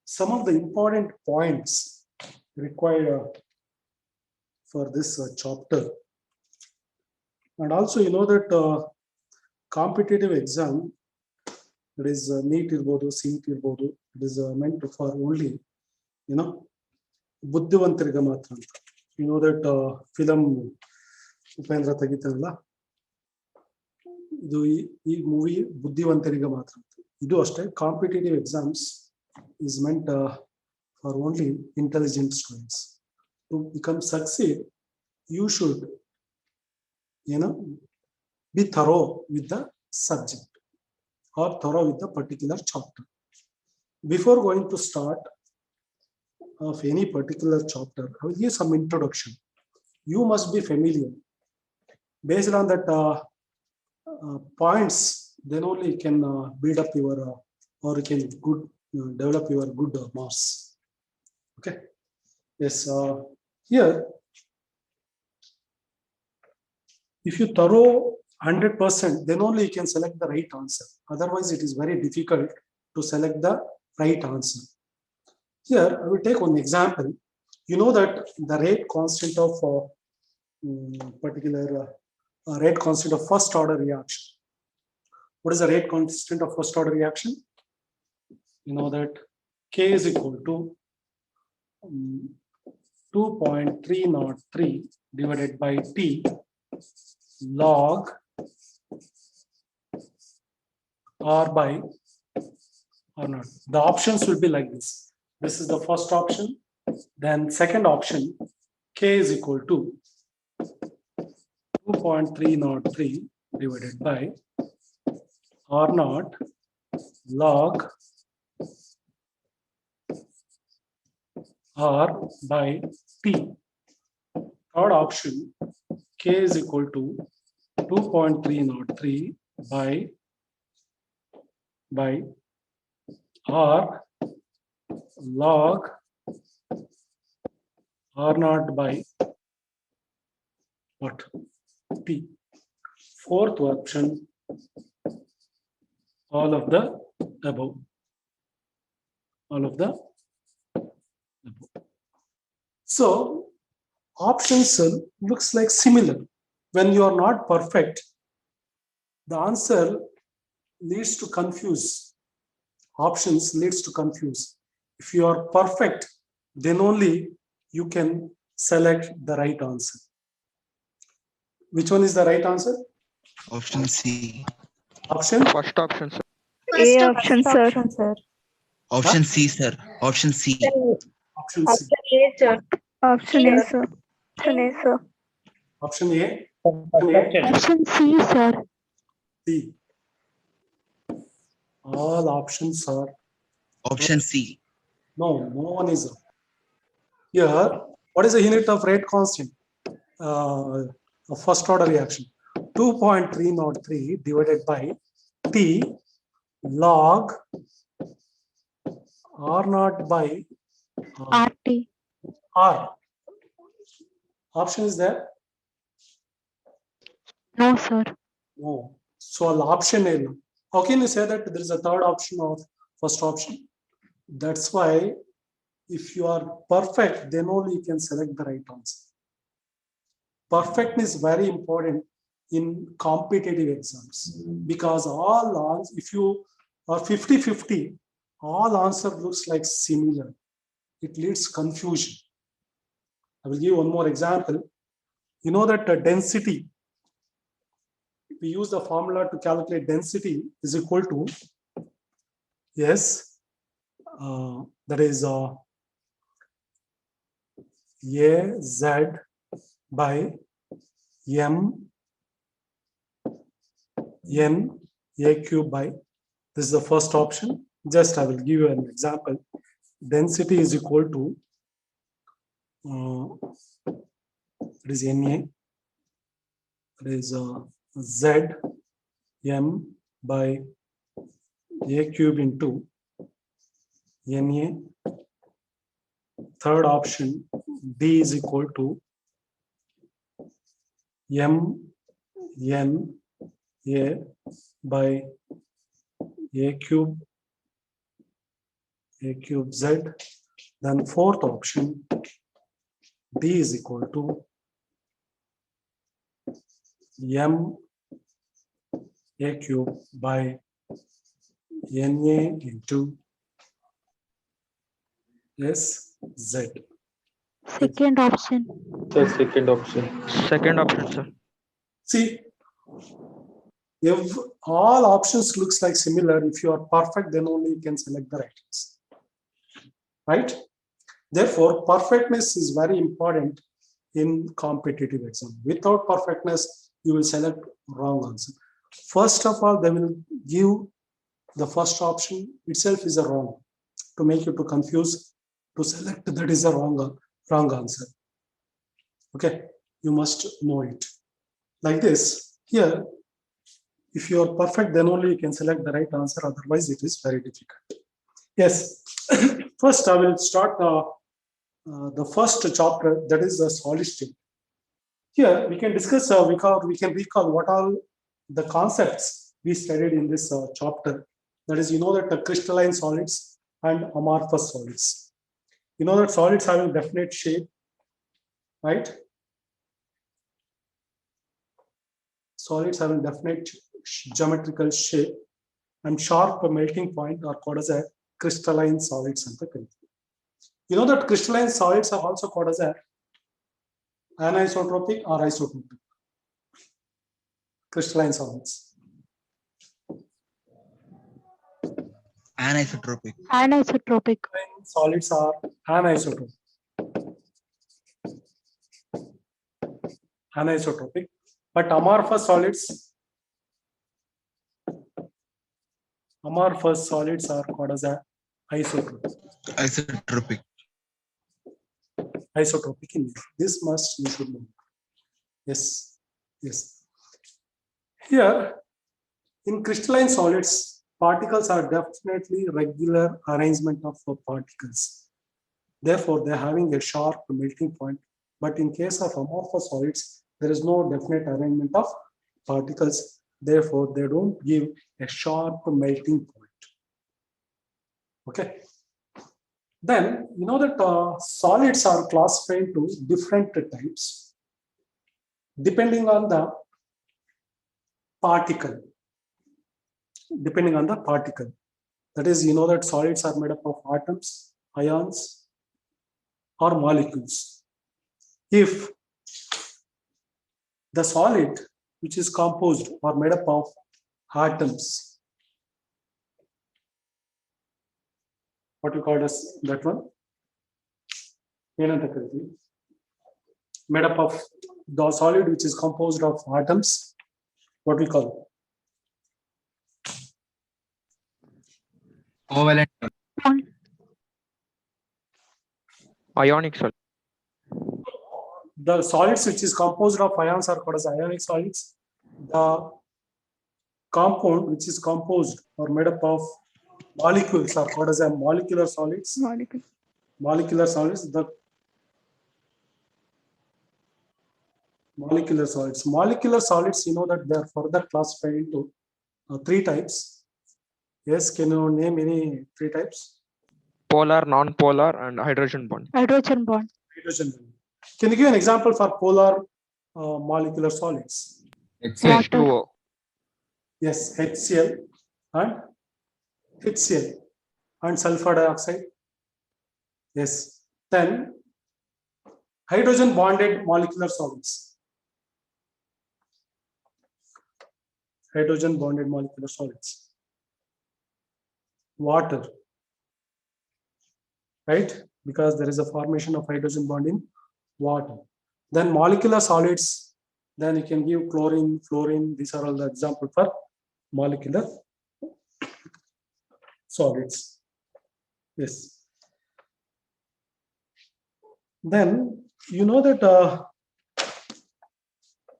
some of the important points required for this chapter. And also, you know that competitive exam, that is NEET irbodu, CET irbodu, it is meant for only, you know, ಬುದ್ಧಿವಂತರಿಗೆ ಮಾತ್ರ ಅಂತ. You know that film Upendra ತೆಗಿತಾರಲ್ಲ, ಇದು ಈ movie ಬುದ್ಧಿವಂತರಿಗೆ ಮಾತ್ರ ಅಂತ. ಇದು ಅಷ್ಟೇ, competitive exams is meant for only intelligent students. To become succeed, you should, you know, be thorough with the subject or thorough with the particular chapter. Before going to start of any particular chapter, I will give some introduction. You must be familiar. Based on that points, then only you can build up your or you can develop your good marks. Okay. Yes. Here, if you thorough 100%, then only you can select the right answer. Otherwise, it is very difficult to select the right answer. Here, I will take one example. You know that the rate constant of particular rate constant of first order reaction. What is the rate constant of first order reaction? You know that K is equal to 2.303 divided by T log R by R naught. The options will be like this. This is the first option. Then second option, K is equal to 2.303 divided by R naught log R by T. Third option, K is equal to 2.303 by R log R naught by what? T. Fourth option, all of the above. All of the above. So options looks like similar. When you are not perfect, the answer leads to confuse. Options leads to confuse. If you are perfect, then only you can select the right answer. Which one is the right answer? Option C. Option? First option, sir. A option, sir. Option C, sir. Option C. Option C. Option A, sir. Option A, sir. Option A. Option A. Option C, sir. C. All options are Option C. no one is wrong. Here, what is the unit of rate constant of first order reaction? 2.303 divided by T log R naught by RT. R. Option is there? No, sir. No. So option A. How can you say that there is a third option of first option? That's why if you are perfect, then only you can select the right answer. Perfectness is very important in competitive exams because if you are 50-50, all answer looks like similar. It leads confusion. I will give one more example. You know that density, if we use the formula to calculate density is equal to, yes, that is AZ by M N A cube by, this is the first option. Just I will give you an example. Density is equal to, it is Na, it is Z M by A cube into Na. Third option, D is equal to M N A by A cube A cube Z. Then fourth option, D is equal to M A cube by NA into SZ. Second option. Sir, second option. Second option, sir. See, if all options looks like similar, if you are perfect, then only you can select the right answer. Right? Therefore, perfectness is very important in competitive exam. Without perfectness, you will select wrong answer. First of all, they will give the first option itself is a wrong to make you to confuse to select that is a wrong answer. Okay, you must know it. Like this, here, if you are perfect, then only you can select the right answer. Otherwise, it is very difficult. Yes, first I will start the first chapter, that is the solid state. Here we can discuss, we can recall what all the concepts we studied in this chapter. That is, you know that the crystalline solids and amorphous solids. You know that solids having definite shape, right? Solids having definite geometrical shape and sharp melting point are called as a crystalline solids. You know that crystalline solids are also called as a anisotropic or isotropic. Crystalline solids. Anisotropic. Anisotropic. Solids are anisotropic. Anisotropic. But amorphous solids are called as a isotropic. Isotropic. Isotropic in this must you should know. Yes, yes. Here in crystalline solids, particles are definitely regular arrangement of particles. Therefore, they're having a sharp melting point. But in case of amorphous solids, there is no definite arrangement of particles. Therefore, they don't give a sharp melting point. Okay. Then, you know that solids are classified into different types depending on the particle. Depending on the particle. That is, you know that solids are made up of atoms, ions, or molecules. If the solid which is composed or made up of atoms, what we call as that one, made up of the solid which is composed of atoms, what we call Covalent. Ionic solid. the solids which is composed of ions are called as ionic solids. The compound which is composed or made up of molecules are called as a molecular solids. Molecular solids. The molecular solids. Molecular solids, you know that they are further classified into three types. Yes, can you name any three types? Polar, non-polar, and hydrogen bond. Hydrogen bond. Hydrogen bond. Can you give an example for polar molecular solids? H2O. Yes, HCl and HCl and sulfur dioxide. Yes. Then hydrogen bonded molecular solids. Hydrogen bonded molecular solids. Water. Right? Because there is a formation of hydrogen bond in water. Then molecular solids, then you can give chlorine, fluorine. These are all the examples for molecular solids. Yes. Then you know that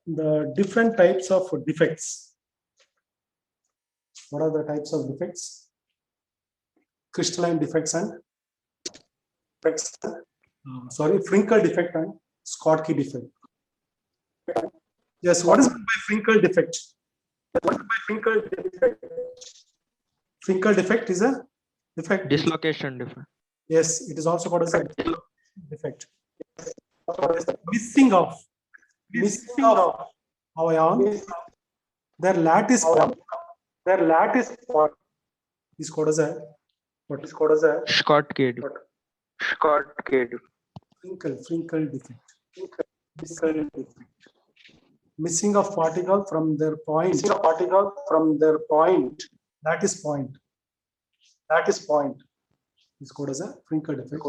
the different types of defects. What are the types of defects? Crystalline defects and Frinkel defect and Schottky defect. Yes, what is meant by Frinkel defect? What is by Frinkel defect? Frinkel defect is a Defect. Dislocation defect. Yes, it is also called as a defect. Missing of ion. Their lattice point is called as a what is called as a Schottky defect. Schottky defect. Frinkel defect. Missing of particle from their point. Lattice point is called as a Frinkel defect.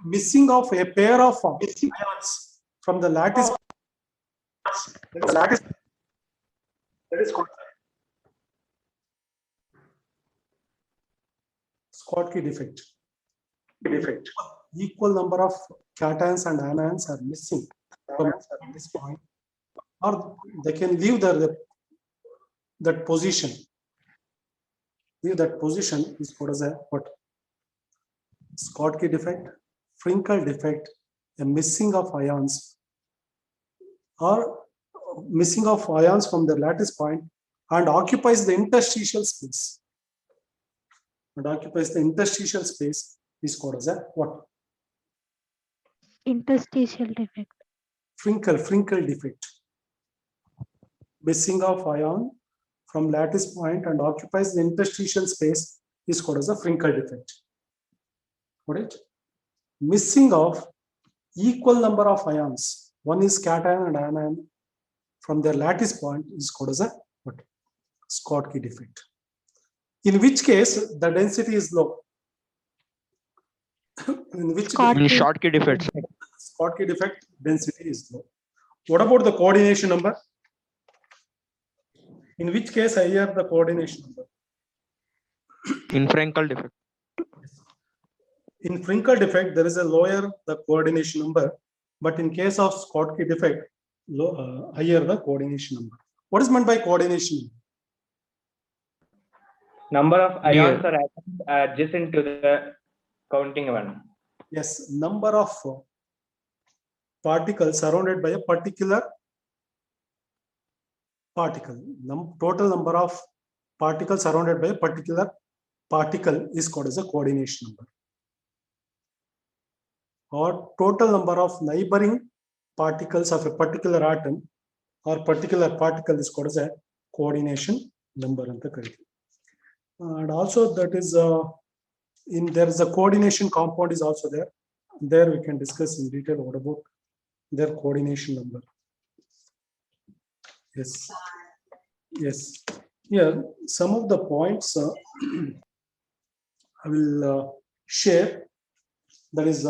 Missing of a pair of ions from the lattice. That is called Schottky defect. Equal number of cations and anions are missing from this point, or they can leave that position. Leave that position is called as a what? Schottky defect, Frinkel defect, a missing of ions, or missing of ions from the lattice point and occupies the interstitial space. Is called as a what? Interstitial defect. Frinkel defect. Missing of ion from lattice point and occupies the interstitial space is called as a Frinkel defect. Got it? Missing of equal number of ions. One is cation and anion from their lattice point is called as a what? Schottky defect. In which case the density is low. In which Schottky defect. Schottky defect density is low. What about the coordination number? In which case higher the coordination number? In Frenkel defect. In Frinkel defect, there is a lower the coordination number, but in case of Schottky defect, higher the coordination number. What is meant by coordination? Number of ions or atoms adjacent to the counting one. Yes, number of particles surrounded by a particular particle. Total number of particles surrounded by a particular particle is called as a coordination number. Or total number of neighboring particles of a particular atom or particular particle is called as a coordination number. And also that is there is a coordination compound is also there. There we can discuss in detail what about their coordination number. Yes. Here some of the points I will share. That is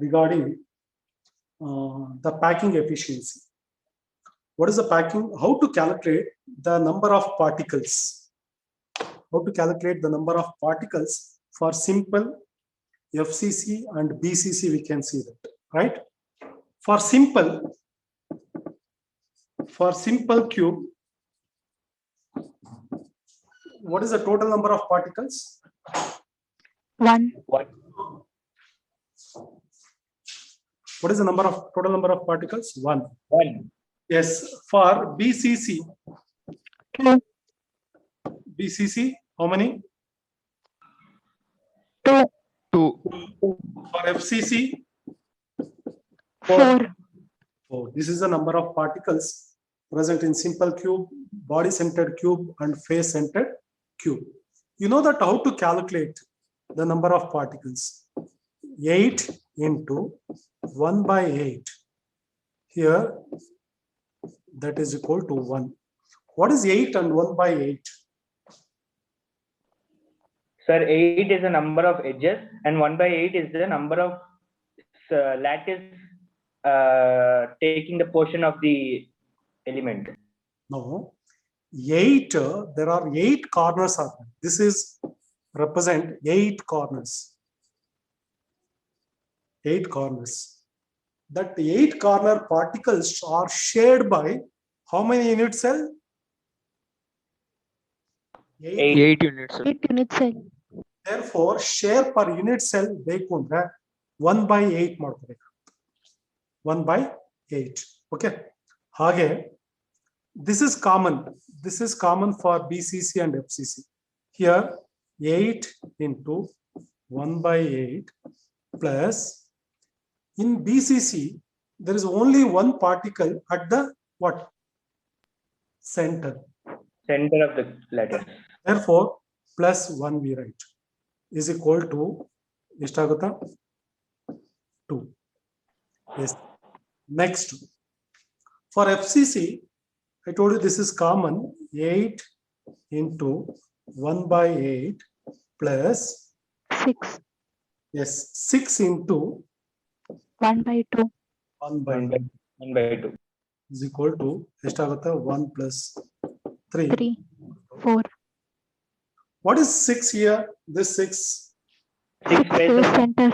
regarding the packing efficiency. What is the packing? How to calculate the number of particles? How to calculate the number of particles for simple FCC and BCC? We can see that, right? For simple cube, what is the total number of particles? 1. What is the total number of particles? 1. 1. Yes. For BCC. 2. BCC, how many? 2. 2. For FCC? 4. 4. This is the number of particles present in simple cube, body-centered cube, and face-centered cube. You know that how to calculate the number of particles? 8 into 1 by 8. Here, that is equal to 1. What is 8 and 1 by 8? Sir, 8 is the number of edges and 1 by 8 is the number of lattice taking the portion of the element. No. 8, there are 8 corners. This is represent 8 corners. 8 corners. That 8 corner particles are shared by how many unit cell? 8 units. 8 unit cell. Therefore, share per unit cell ಬೇಕು 1 by 8 ಮಾಡ್ಕೋಬೇಕು. 1 by 8. Okay. ಹಾಗೆ this is common. This is common for BCC and FCC. Here 8 into 1 by 8 plus in BCC, there is only one particle at the what? Center. Center of the lattice. Therefore, plus 1 we write is equal to Ishtagata 2. Yes. Next, for FCC, I told you this is common 8 into 1 by 8 plus 6. yes 6 into 1 by 2. 1 by 1 by 1 by 2. is equal to Ishtagata 1 plus 3. 3. 4. What is 6 here? This 6. 6 Phase faces. center.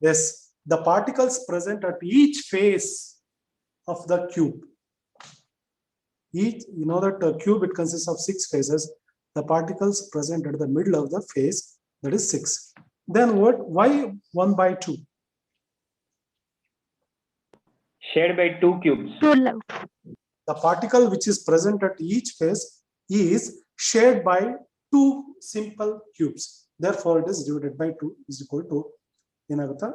Yes, the particles present at each face of the cube. Each, you know that a cube, it consists of 6 faces. The particles present at the middle of the face, that is 6. Then what? Why 1 by 2? Shared by 2 cubes. 2 love. The particle which is present at each face is shared by 2 simple cubes. Therefore, it is divided by 2 is equal to Inagata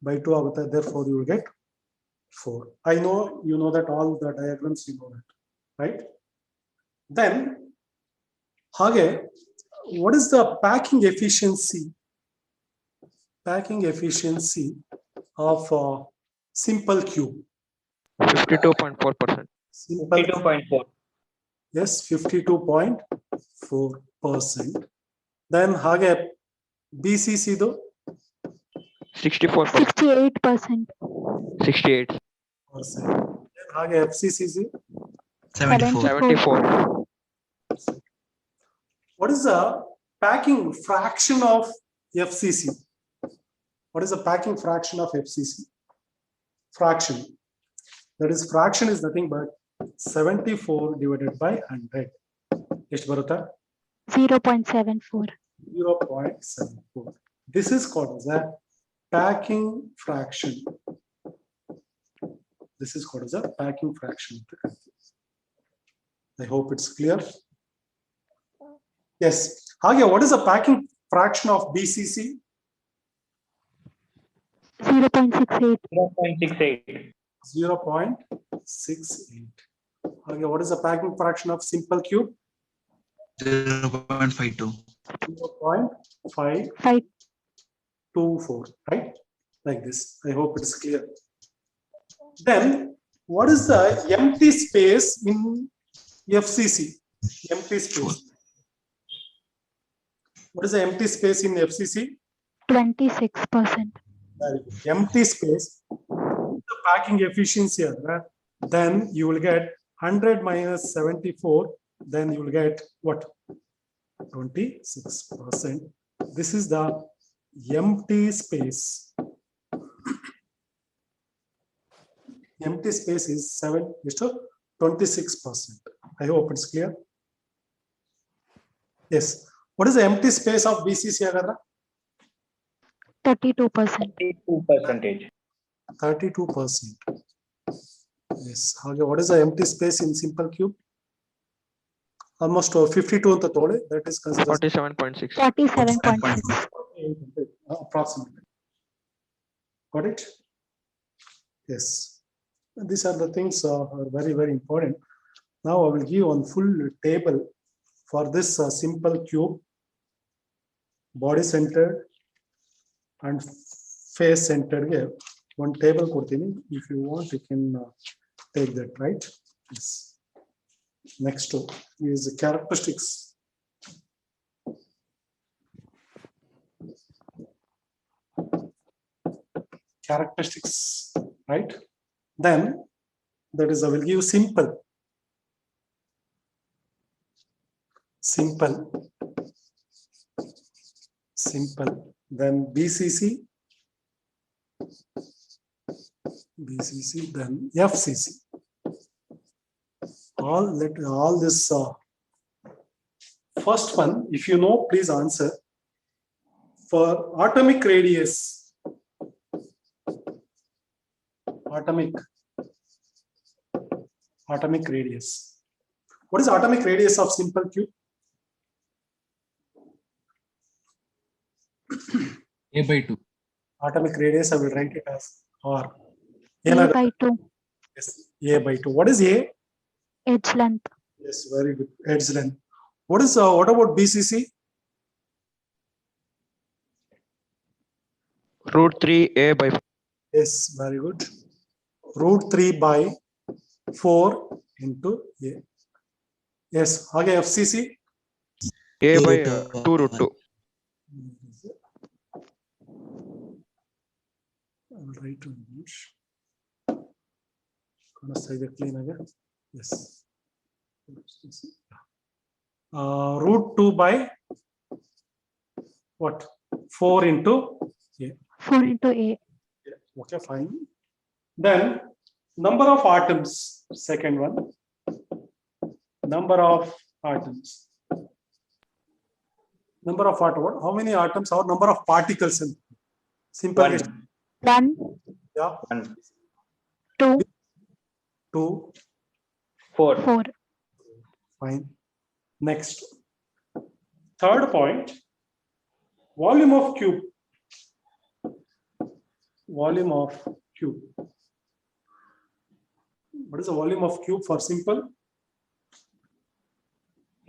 by 2 agata. Therefore, you will get 4. I know you know that all the diagrams you know that, right? Then, Hage, what is the packing efficiency? Packing efficiency of simple cube. 52.4%. Simple 52.4. yes, 52.4%. Then Hage BCC though 64%. 68%. 68. then Hage FCC 74. 74. what is the packing fraction of FCC? What is the packing fraction of FCC? Fraction. That is fraction is nothing but 74 divided by 100. ಎಷ್ಟು ಬರುತ್ತಾ? 0.74. 0.74. This is called as a packing fraction. This is called as a packing fraction. I hope it's clear. Yes. Hage, what is the packing fraction of BCC? 0.68. 0.68. 0.68. Hage, what is the packing fraction of simple cube? 0.52. 0.524, right? Like this. I hope it's clear. Then, what is the empty space in FCC? Empty space. What is the empty space in FCC? 26%. Very good. Empty space. The packing efficiency, right? Then you will get 100 minus 74. Then you will get what? 26%. This is the empty space. Empty space is 26%. I hope it's clear. Yes. What is the empty space of BCC Agarra? 32%. 32%. 32%. Yes. What is the empty space in simple cube? Almost 52 ಅಂತ ತಗೊಳ್ಳಿ. That is considered 47.6. 47.6. approximately. Got it? Yes. These are the things are very, very important. Now I will give one full table for this simple cube, body centered and face centered. One table ಕೊಡ್ತೀನಿ. If you want, you can take that, right? Yes. Next is the characteristics. Characteristics, right? Then that is I will give simple. Then BCC, then FCC. All this first one, if you know, please answer. For atomic radius, atomic radius. What is atomic radius of simple cube? A by 2. Atomic radius, I will write it as R. A by 2. Yes, A by 2. What is A? Edge length. Yes, very good. Edge length. What about BCC? Root 3 A by 4. Yes, very good. Root 3 by 4 into A. Yes, again FCC. A Two by root 2 root 2. I will write to English. Gonna say the clean again. Yes. Root 2 by what? 4 into A. 4 into A. Okay, fine. Then number of atoms, second one. Number of atoms. Number of atoms. How many atoms or number of particles? In simple. 1. 1, Yeah. 1. 2, 2. 4. 4. Fine. Next. Third point. Volume of cube. Volume of cube. What is the volume of cube for simple?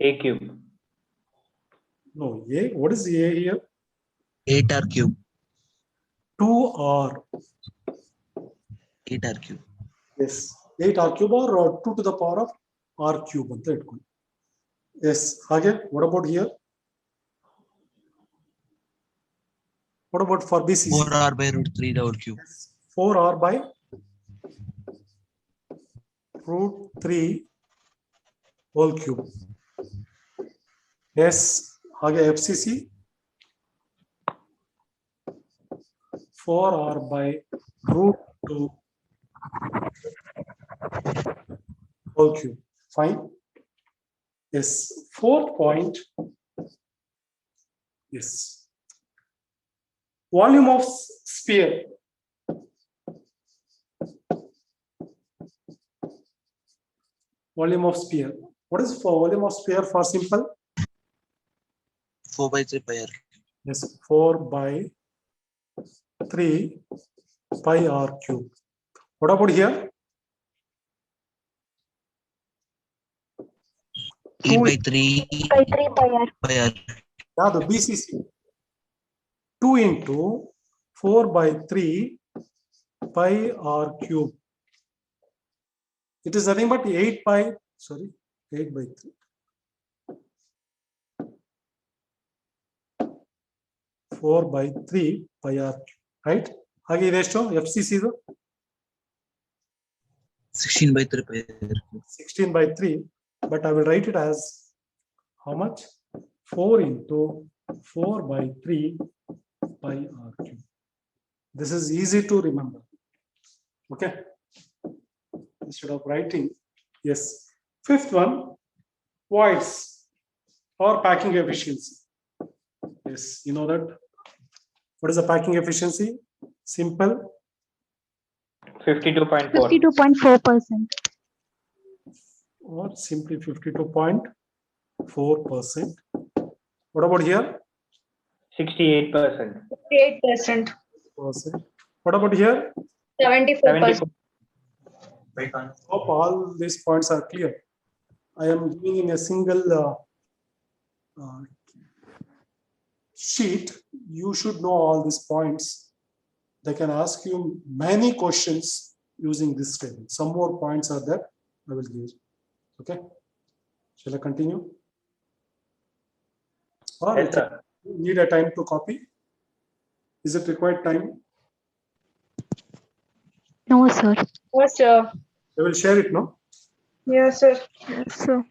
A cube. No, A. What is A here? 8R cube. 2R. 8R cube. Yes. 8R cube or 2 to the power of R cube. Yes. Again, what about here? What about for BCC? 4R by root 3 the whole cube. 4R by root 3 whole cube. Yes. Again, FCC. 4R by root 2 whole cube. Fine. Yes. Fourth point. Yes. Volume of sphere. Volume of sphere. What is for volume of sphere for simple? 4 by 3 pi R. Yes, 4 by 3 pi R cube. What about here? 8 by 3 By 3 by R. pi R. Yeah, the BCC. 2 into 4 by 3 pi R cube. It is nothing but 8 by 3. 4 by 3 pi R cube. Right? Again, ratio FCC 16 by 3 pi R cube. 16 by 3. But I will write it as how much? 4 into 4 by 3 pi R cube. This is easy to remember. Okay. Instead of writing, yes. Fifth one, voids or packing efficiency. Yes, you know that. What is the packing efficiency? Simple. 52.4. 52.4%. Or simply 52.4%. What about here? 68%. 8%. What about here? 74%. Hope all these points are clear. I am giving in a single sheet. You should know all these points. They can ask you many questions using this table. Some more points are there. I will give. Okay. Shall I continue? Or Yes, sir. you need a time to copy? Is it required time? No, sir. Yes, sir. I will share it, no? Yes, sir. Yes, sir.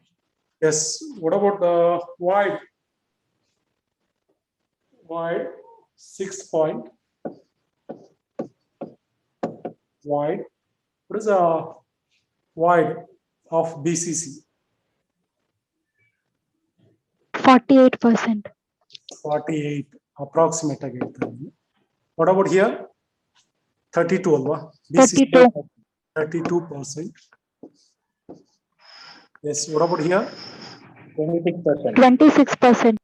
Yes. What about the void? Void 6 point. Void. What is the void of BCC? 48%. 48 approximate again. What about here? 32 alwa? 32. 32%. Yes. What about here? 26%. 26%.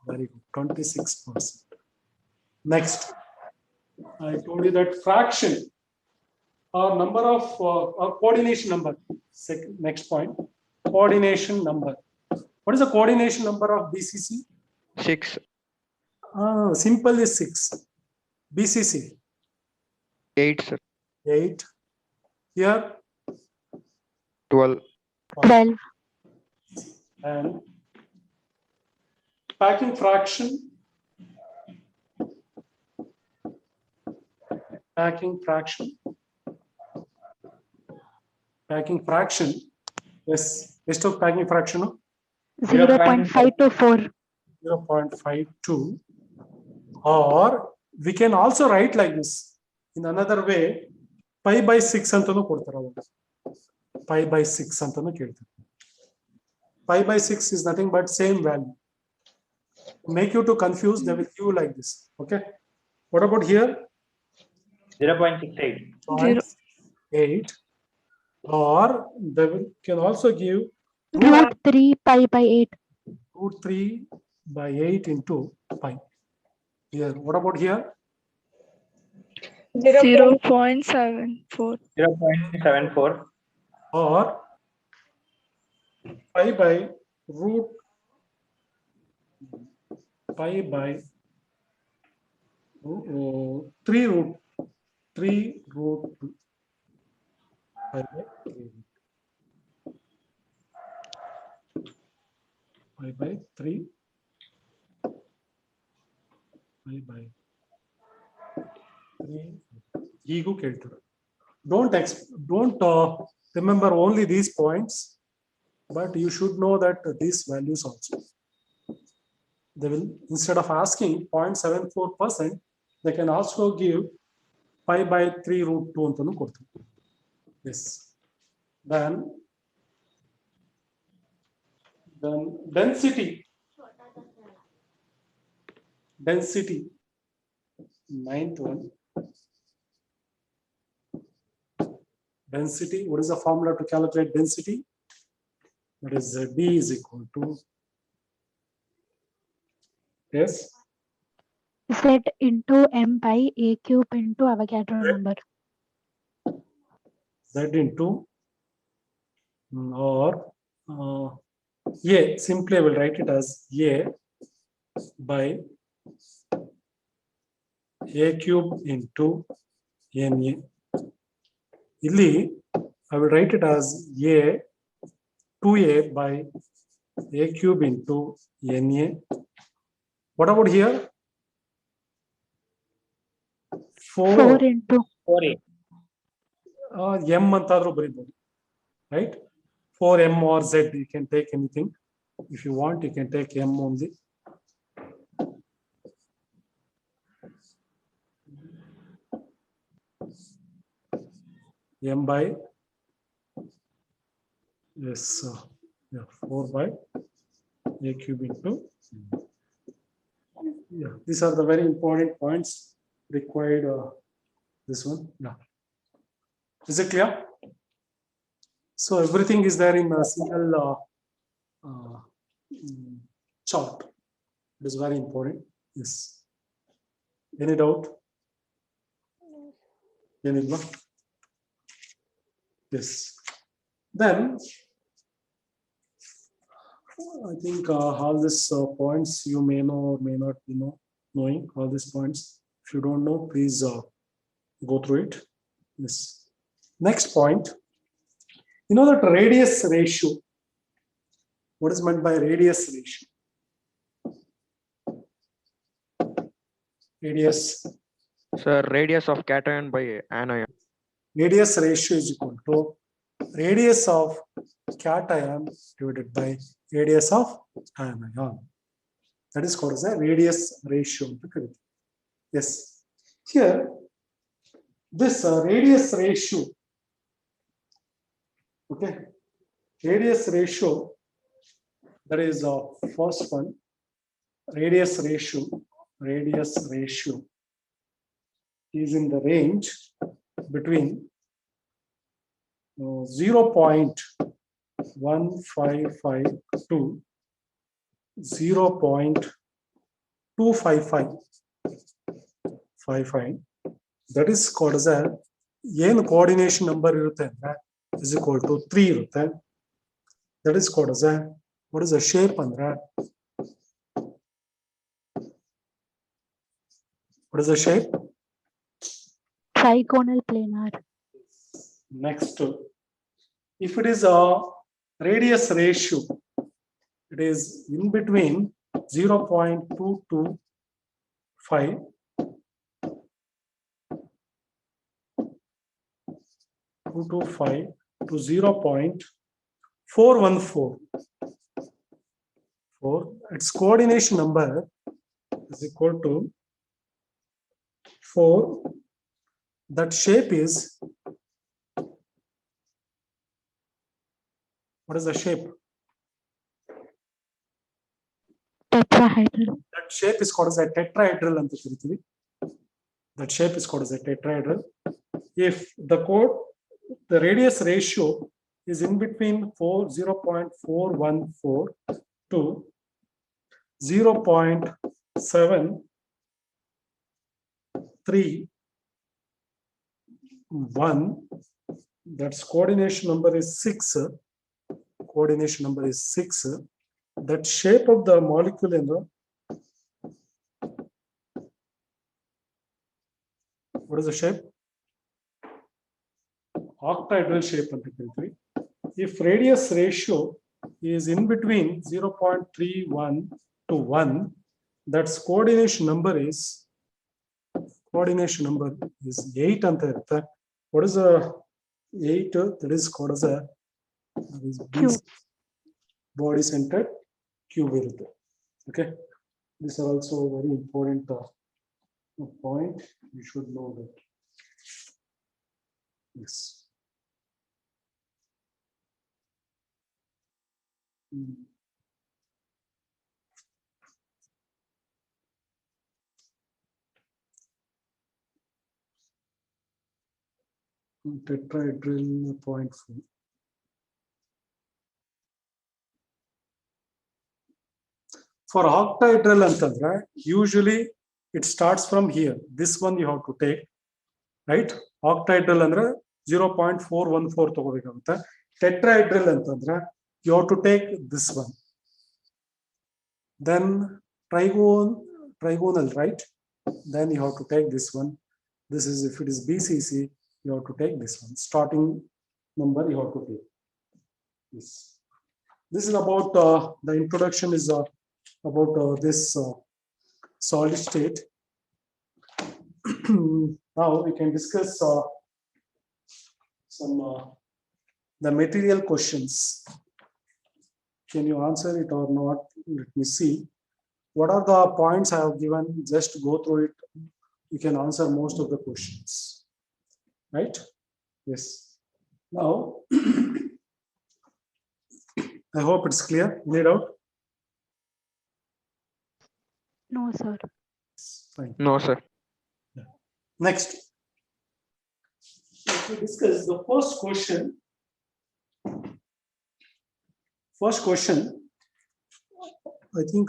Very good. 26%. Next, I told you that fraction or number of or coordination number. Second, next point, coordination number. What is the coordination number of BCC? 6, Simple is 6. BCC 8, sir. 8. Here 12, 12. and packing fraction. Packing fraction. Packing fraction. Yes. Let's talk packing fraction. No? 0.524. 0.52, or we can also write like this in another way, pi by 6 antanu kodtara avaru. Pi by 6 antanu keltare. Pi by 6 is nothing but same value. Make you to confuse, they will give like this. Okay, what about here? 0.68. 0.8, or they can also give Root 3 pi by 8. root 3 by 8 into pi. Here, what about here? 0.74. 0.74. Or pi by root pi by 3 root 2 pi by 3 pi by 3 pi by 3 ego keltara. Don't remember only these points, but you should know that these values also. They will, instead of asking 0.74%, they can also give pi by 3 root 2 antanu kodtare. Yes. Then density 9th one. Density, what is the formula to calculate density? That is D is equal to, yes, Z into M by A cube into Avogadro number. Z into or A, simply I will write it as A by A cube into NA. Illi I will write it as A 2A by A cube into NA. What about here? 4 into 4A. M antadru baribodu, right? 4M or Z, you can take anything. If you want, you can take M only. M by, yes, yeah, 4 by A cube into, yeah, these are the very important points required. This one, yeah. Is it clear? So everything is there in a single chart. It is very important. Yes. Any doubt? Any doubt? Yes. Then I think all these points you may know or may not be knowing all these points. If you don't know, please go through it. Yes. Next point. You know that radius ratio. What is meant by radius ratio? Radius. Sir, radius of cation by anion. Radius ratio is equal to radius of cation divided by radius of anion. That is called as a radius ratio. Yes. Here, this radius ratio. Okay. Radius ratio. That is first one. Radius ratio. Radius ratio is in the range between 0.155 to 0.255. 55. That is called as a coordination number is equal to 3 irutte. That is called as a, what is the shape andre? What is the shape? Trigonal planar. Next, if it is a radius ratio, it is in between 0.225 to 0.414. Its coordination number is equal to 4. That shape is, what is the shape? Tetrahedral. That shape is called as a tetrahedral. That shape is called as a tetrahedral. If the radius ratio is in between 0.414 to 0.731, that's coordination number is 6. Coordination number is 6. That shape of the molecule in the, what is the shape? Octahedral shape. If radius ratio is in between 0.31 to 1, that's coordination number is 8 anta irutte. What is the 8? That is called as a Cube. body centered cube irutte. Okay, these are also very important point. You should know that. Yes. Tetrahedral 0.4. For octahedral antandre, usually it starts from here. This one you have to take, right? Octahedral andre 0.414 ತಗೋಬೇಕಾಗುತ್ತೆ. Tetrahedral antandre you have to take this one. Then trigonal, right? Then you have to take this one. This is, if it is BCC, you have to take this one. Starting number you have to take. This is about the introduction is about this solid state. Now we can discuss some the material questions. Can you answer it or not? Let me see. What are the points I have given? Just go through it. You can answer most of the questions. Right? Yes. Now, I hope it's clear. Any doubt? No, sir. Fine. No, sir. Next, let me discuss the first question. First question, I think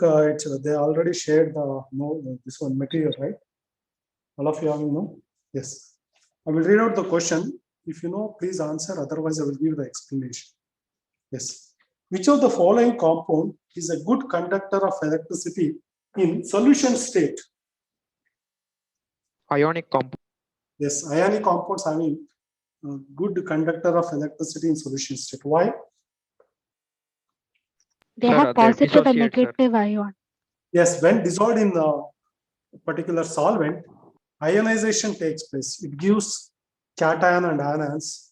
they already shared this one material, right? All of you have know? Yes. I will read out the question. If you know, please answer. Otherwise, I will give the explanation. Yes. Which of the following compound is a good conductor of electricity in solution state? Ionic compound. Yes, ionic compounds having good conductor of electricity in solution state. Why? They Sir, have they positive and dissociate, sir. negative ion. Yes, when dissolved in a particular solvent, ionization takes place. It gives cation and anions.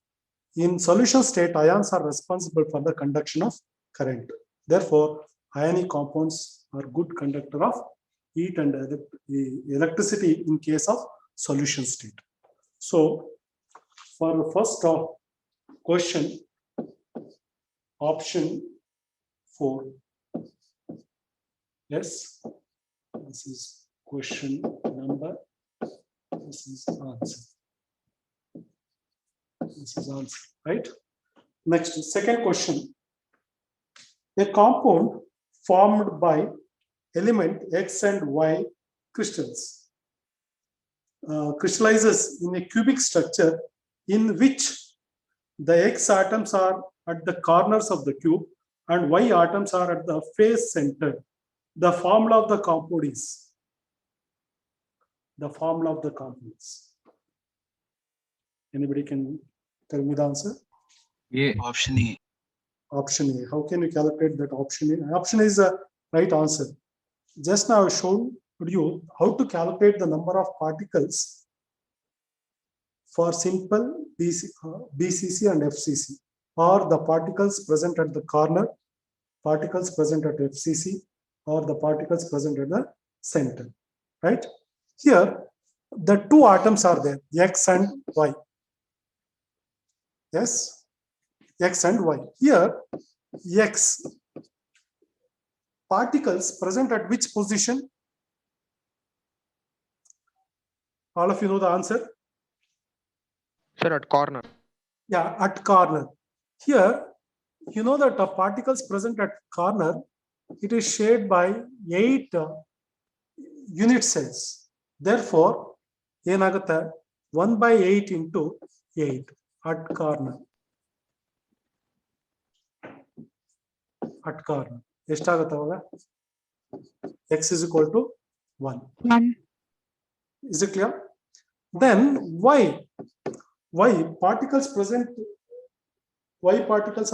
In solution state, ions are responsible for the conduction of current. Therefore, ionic compounds are good conductor of heat and electricity in case of solution state. So, for the first question, option 4. Yes, this is question number. This is answer. This is answer, right? Next, second question. A compound formed by element X and Y crystals crystallizes in a cubic structure in which the X atoms are at the corners of the cube and Y atoms are at the face center. The formula of the compound is. The formula of the compound is. Anybody can tell me the answer? Option A. Option A. How can you calculate that option A? Option A is the right answer. Just now I showed you how to calculate the number of particles for simple BCC and FCC, or the particles present at the corner, particles present at FCC, or the particles present at the center, right? Here, the two atoms are there, X and Y. Yes, X and Y. Here, X particles present at which position? All of you know the answer? Sir, at corner. Yeah, at corner. Here, you know that the particles present at corner, it is shared by 8 unit cells. Therefore, 1 by 8 into 8 at corner. At corner. X is equal to 1. 1. Is it clear? Then Y particles are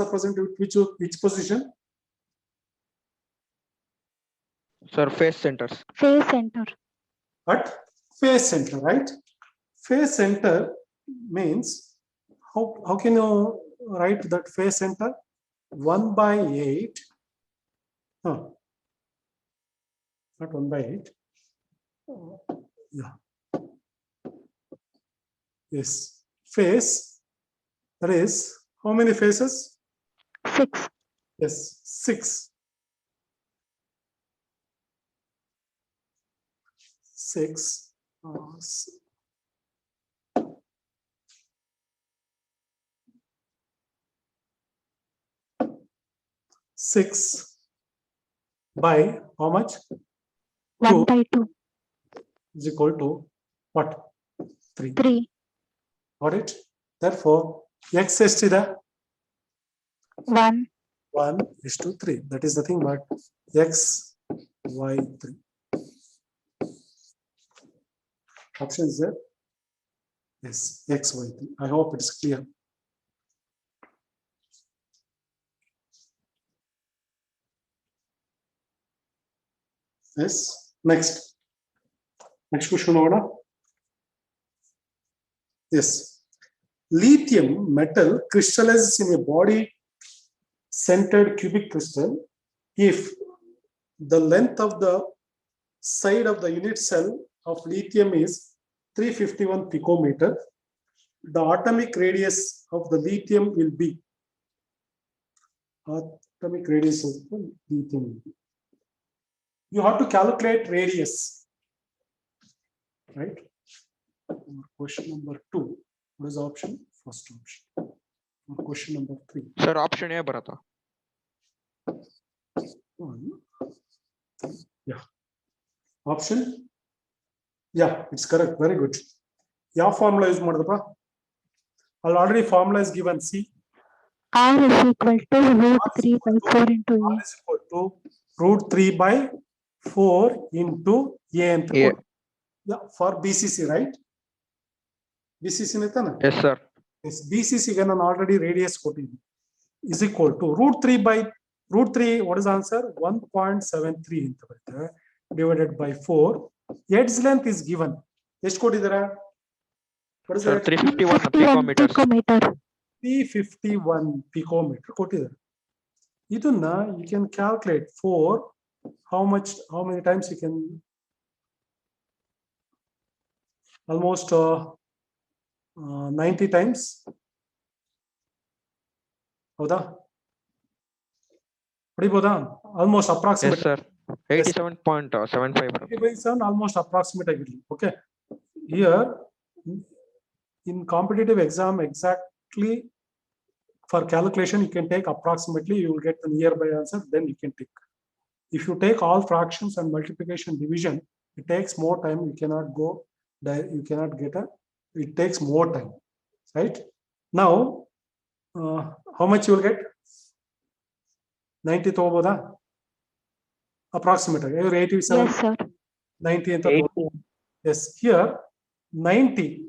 present at which position? Sir, face centers. Face center. At face center, right? Face center means, how can you write that face center? 1 by 8. Not 1 by 8. Yeah. Yes. Face. That is, how many faces? 6. Yes, 6. 6. 6 by how much? 1 by 2. Is equal to what? 3. 3. Got it? Therefore, X is to the 1. 1 is to 3. That is the thing, but X, Y, 3. Option is there? Yes, X, Y, 3. I hope it's clear. Yes. Next question over. Yes. Lithium metal crystallizes in a body centered cubic crystal if the length of the side of the unit cell of lithium is 351 picometer. The atomic radius of the lithium will be atomic radius of the lithium. You have to calculate radius, right? Question number 2. What is the option? First option. Question number 3. Sir, option A barata. 1. Yeah. Option? Yeah, it's correct. Very good. Yeah, formula is modapa. Already formula is given. See. R is equal to root 3 by 4 into R A. is equal to root 3 by 4 into A and A. Yeah, for BCC, right? BCC nitana? Yes, sir. Yes, BCC again already radius is equal to root 3 by root 3. What is the answer? 1.73 divided by 4. Edge length is given. What is Sir, that? 351 picometers. 351 picometer. You can calculate 4. How many times you can? Almost 90 times. Almost approximate. Yes, sir. 87.75. Almost approximate. Okay. Here, in competitive exam, exactly for calculation, you can take approximately, you will get the nearby answer, then you can take. If you take all fractions and multiplication division, it takes more time. You cannot go you cannot get it takes more time, right? Now, how much you will get? 90 togoboda? Approximately. 87, Yes, sir. 90 and 80. yes, here 90.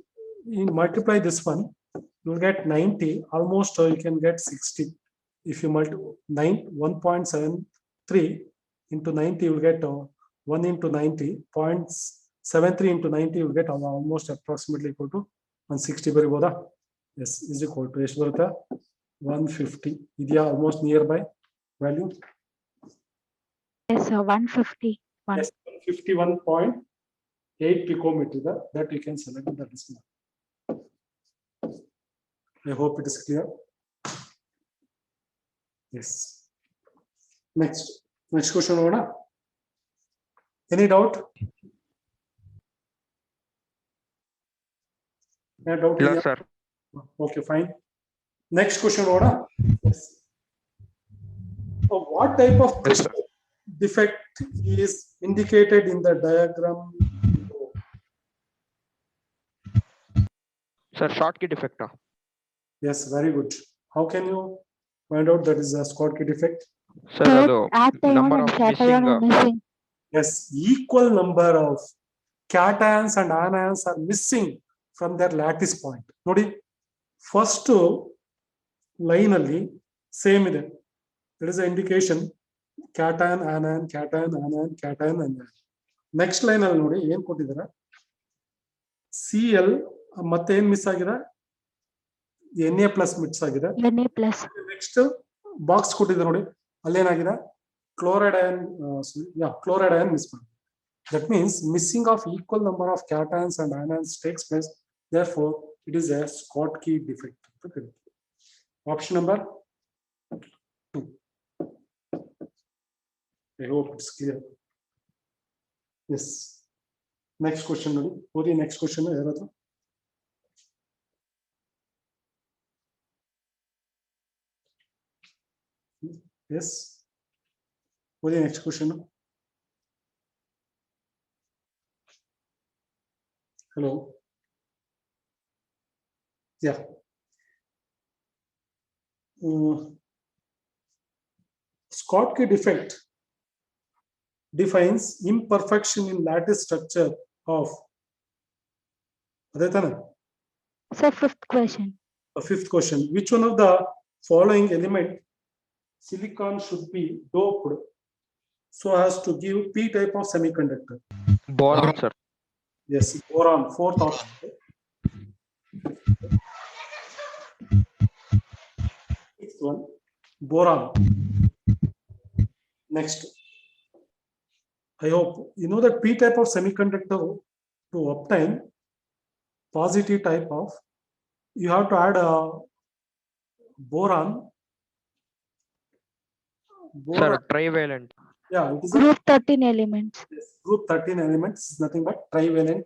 You multiply this one, you will get 90. Almost you can get 60. If you multiply 1.73 into 90, you will get 1 into 90. 0.73 into 90, you will get almost approximately equal to 160. Yes, is equal to 150. Idea almost nearby value. Yes, sir. 150. Yes, 51.8 picometer. That you can select the decimal. I hope it is clear. Yes. Next question, Ona. Any doubt? Any doubt? Yes, sir. Okay, fine. Next question, Ona. Yes. So what type of Yes, sir. defect is indicated in the diagram? Sir, Schottky defect. Yes, very good. How can you find out that is a Schottky defect? Sir, Both the cation number and of cation missing. are missing. Yes, equal number of cations and anions are missing from their lattice point. Nodi, first line alli same ide. There is an indication cation, anion, cation, anion, cation, anion. Next line alli nodi ಏನು ಕೊಟ್ಟಿದ್ದಾರೆ? Cl ಮತ್ತೆ ಏನು miss ಆಗಿದೆ? Na plus miss ಆಗಿದೆ. Na plus. Next box ಕೊಟ್ಟಿದ್ದಾರೆ ನೋಡಿ. ಅಲ್ಲಿ ಏನಾಗಿದೆ? Chloride ion, chloride ion miss. That means missing of equal number of cations and anions takes place. Therefore, it is a Schottky defect. Option number 2. I hope it's clear. Yes. Next question. What is the next question? Yes. What is the next question? Hello. Yeah. Schottky defect defines imperfection in lattice structure of. So fifth question. The fifth question. Which one of the following element silicon should be doped so as to give P type of semiconductor? Boron, sir. Yes, boron. Fourth option. Sixth one, boron. Next, I hope you know that P type of semiconductor, to obtain positive type of, you have to add a boron. Sir, trivalent. Yeah, it is Group 13 elements. group 13 elements is nothing but trivalent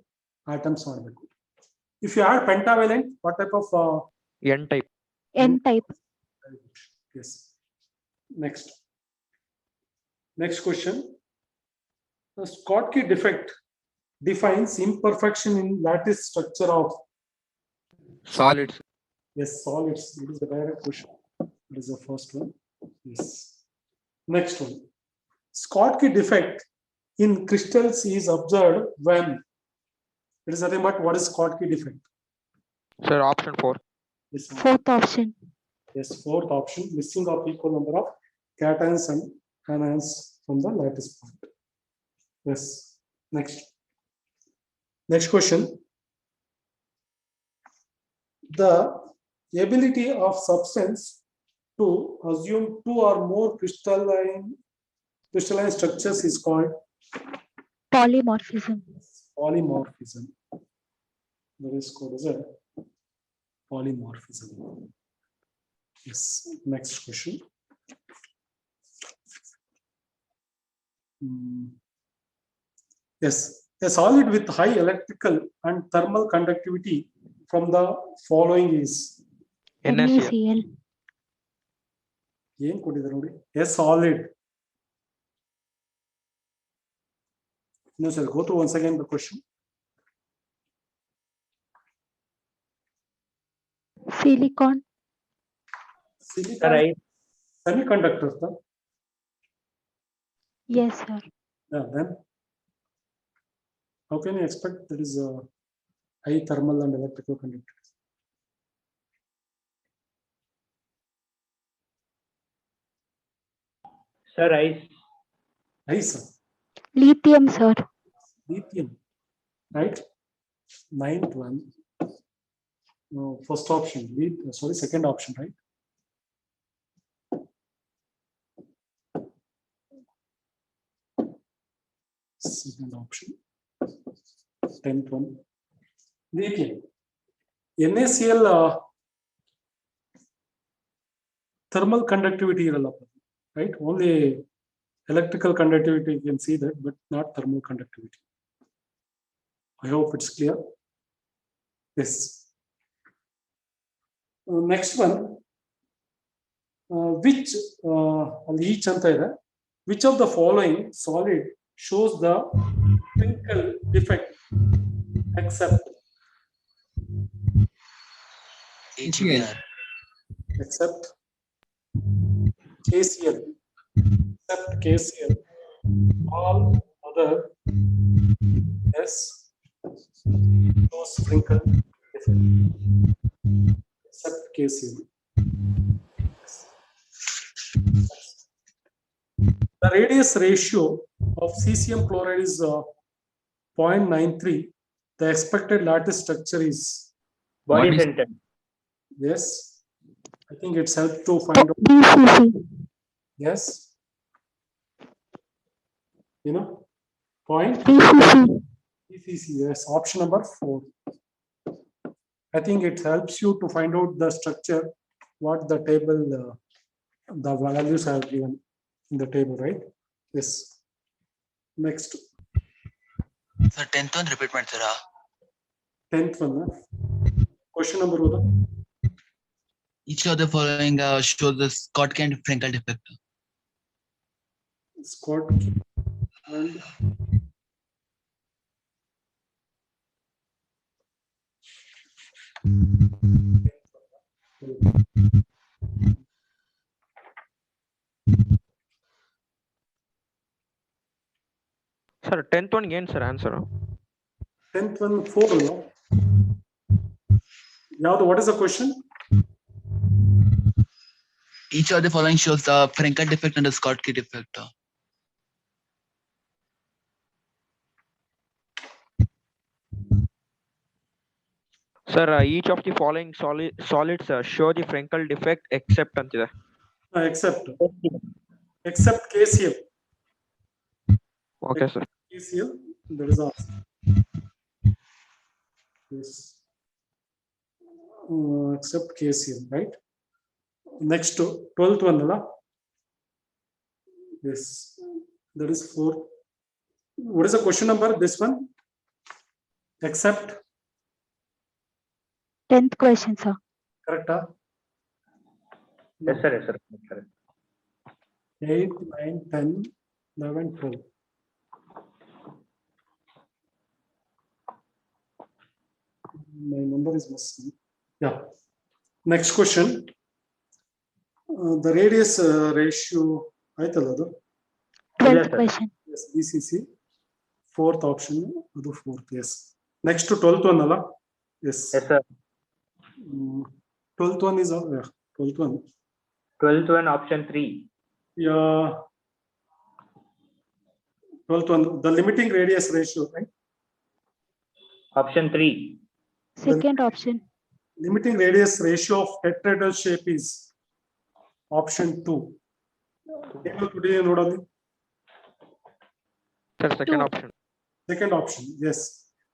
atoms on the group. If you add pentavalent, what type of N type. N type. yes. Next question. The Schottky defect defines imperfection in lattice structure of Solids. yes, solids. It is the direct question. It is the first one. Yes. Next one. Schottky defect in crystals is observed when it is nothing but what is Schottky defect? Sir, option 4. Yes, Fourth option. yes, fourth option, missing of equal number of cations and anions from the lattice point. Yes. Next question. The ability of substance to assume two or more crystalline structures is called Polymorphism. polymorphism. That is called as a polymorphism. Yes. Next question. Yes, a solid with high electrical and thermal conductivity from the following is NaCl. NaCl. a solid. No, sir, go through once again the question. Silicon. Sir, Silicon ice. semiconductor, sir. Yes, sir. Yeah, then how can you expect there is a high thermal and electrical conductivity? Sir, ice. Ice, sir. Lithium, sir. Lithium, right? Ninth one. No, first option. Sorry, second option, right? Second option. 10th one. Lithium. NaCl thermal conductivity iralla, right? Only electrical conductivity you can see that, but not thermal conductivity. I hope it's clear. Yes. Next one. Each which of the following solid shows the Frenkel defect except AGBR. except KCl, except KCl, all other yes shows Frenkel defect except KCl. The radius ratio of cesium chloride is 0.93. The expected lattice structure is Body Body- center. yes. I think it's helped to find out. BCC. Yes. You know, point BCC. PCC. Yes, option number 4. I think it helps you to find out the structure, what the table, the values are given in the table, right? Yes. Next, Sir, 10th one repeat ಮಾಡ್ತೀರಾ? 10th one. Question number 1. Each of the following shows the Scott-Kent-Frenkel defect. Scott and Sir, 10th one again, sir, answer. 10th one 4. No? Now, what is the question? Each of the following shows the Frenkel defect and the Scott-Kent defect. Sir, each of the following solids show the Frenkel defect except ಅಂತಿದೆ. Except KCl. Okay, sir. KCl, there is also. Yes. Except KCl, right? Next, 12th one. Yes, that is 4. What is the question number? This one? Except, 10th question, sir. correct? Yes, sir. Yes, sir. Yes, sir. 8, 9, 10, 11, 12. My number is missing. Yeah. Next question. The radius ratio. Yes, 12th sir. question. Yes, BCC. 4th option. 4th. Yes. Next to 12th one. Yes. Yes, sir. 12th one is 12th one. 12th one, option 3. Yeah. 12th one. The limiting radius ratio, right? Option 3. Second option. Limiting radius ratio of tetrahedral shape is option 2. Sir, second 2. option. Second option, yes.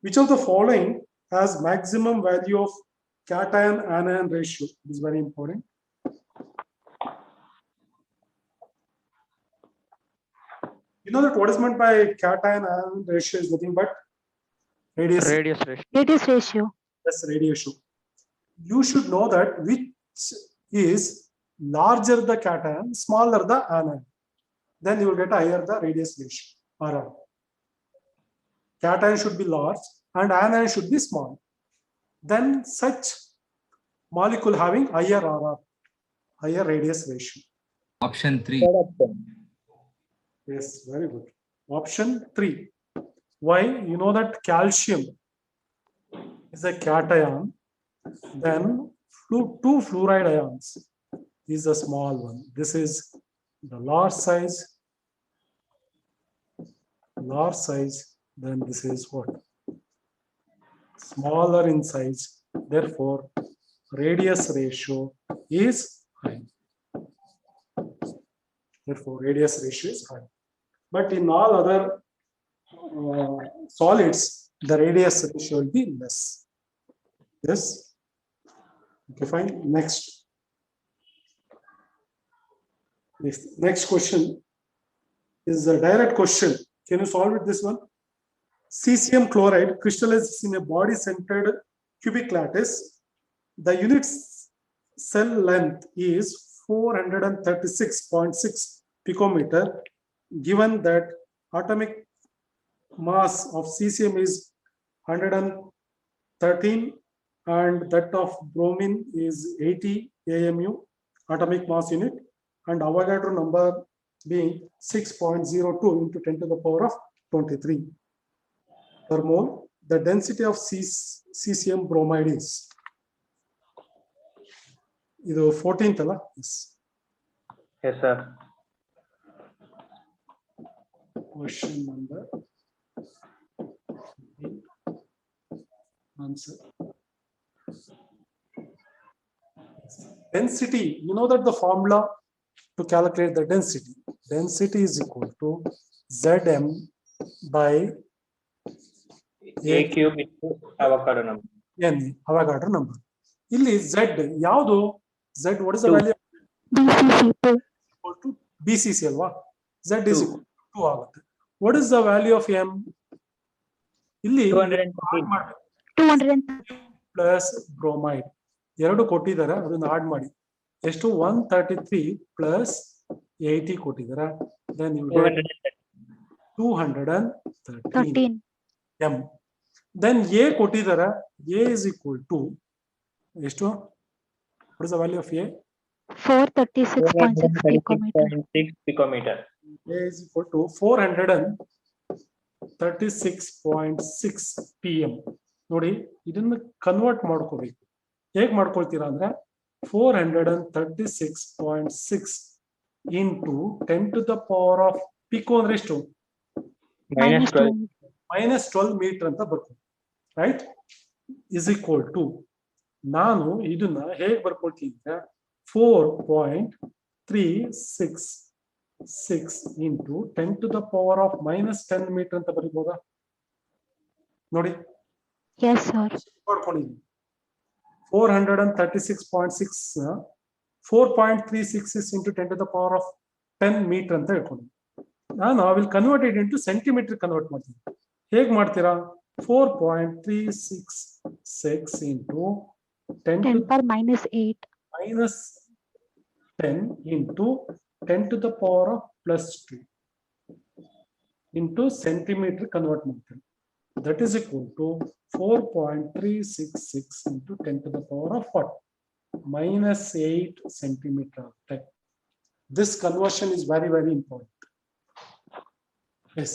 Which of the following has maximum value of cation anion ratio? It is very important. You know that what is meant by cation anion ratio is nothing but radius. Radius ratio. Radius ratio. Yes, ratio. You should know that which is larger the cation, smaller the anion. Then you will get higher the radius ratio. RR. Cation should be large and anion should be small. Then such molecule having higher RR, higher radius ratio? Option 3. Third option. Yes, very good. Option 3. Why? You know that calcium is a cation, then two fluoride ions is a small one. This is the large size, then this is what? Smaller in size. Therefore, radius ratio is high. Therefore, radius ratio is high. But in all other solids, the radius ratio will be less. Yes. Okay, fine. Next. Next question is a direct question. Can you solve it? This one. Cesium chloride crystallizes in a body-centered cubic lattice. The unit cell length is 436.6 picometer. Given that atomic mass of cesium is 113 and that of bromine is 80 AMU atomic mass unit, and Avogadro number being 6.02 into 10 to the power of 23 per mole, the density of cesium bromide is 14th alla? Yes. Yes, sir. Question number 8. Answer. Density, you know that the formula to calculate the density. Density is equal to Zm by A cube into Avogadro number. N, Avogadro number. Illi Z, yaudu Z, what is the 2. value? BCC2. Equal to BCC alva. Z is equal to 2 agutte. What is the value of M? Illi 213. 230. plus bromide. ಎರಡು ಕೊಟ್ಟಿದ್ದಾರೆ ಅದನ್ನ add ಮಾಡಿ ಎಷ್ಟು 133 plus 80 ಕೊಟ್ಟಿದ್ದಾರೆ then you get 213 m. Then A ಕೊಟ್ಟಿದ್ದಾರೆ A is equal to ಎಷ್ಟು? What is the value of A? 436.6 picometer. 6 picometer. A is equal to 436.6 pm. ನೋಡಿ ಇದನ್ನ ಕನ್ವರ್ಟ್ ಮಾಡ್ಕೋಬೇಕು. ಹೇಗೆ ಮಾಡ್ಕೊಳ್ತೀರಾ ಅಂದ್ರೆ 436.6 into 10 to the power of pico ಅಂದ್ರೆ ಎಷ್ಟು? -12 ಮೀಟರ್ ಅಂತ ಬರ್ಕೊಂಡು ರೈಟ್ ಇಸ್ ಈಕ್ವಲ್ ಟು ನಾನು ಇದನ್ನ ಹೇಗೆ ಬರ್ಕೊಳ್ತೀನಿ ಅಂದ್ರೆ 4.366 into 10 to the power of -10 metre ಅಂತ ಬರೀಬಹುದಾ? ನೋಡಿ Yes, sir. ಮಾಡ್ಕೊಂಡಿದ್ದೀನಿ 436.6 4.366 into 10 to the power of 10 meter ಅಂತ ಹೇಳ್ಕೊಂಡಿದ್ದೀನಿ. ನಾನು I will convert it into centimeter convert ಮಾಡ್ತೀನಿ. ಹೇಗೆ ಮಾಡ್ತೀರಾ? 4.366 into 10 to power -8. -10 into 10 to the power of +2 into centimeter convert ಮಾಡ್ತೀನಿ. That is equal to 4.366 into 10 to the power of what? -8 centimeter. This conversion is very, very important. Yes.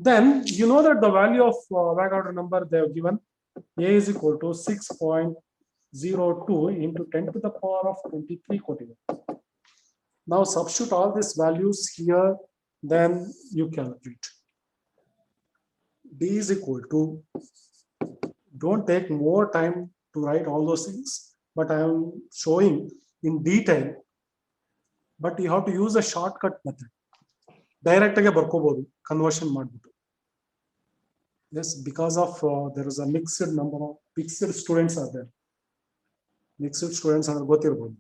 Then you know that the value of Avogadro number they have given A is equal to 6.02 into 10 to the power of 23 quotidian. Now substitute all these values here, then you calculate. D is equal to, don't take more time to write all those things, but I am showing in detail. But you have to use a shortcut method. Direct age barkobodu conversion madbiಟ್ಟು. Yes, because of there is a mixed number of students are there. Mixed students are ಗೊತ್ತಿರಬಹುದು.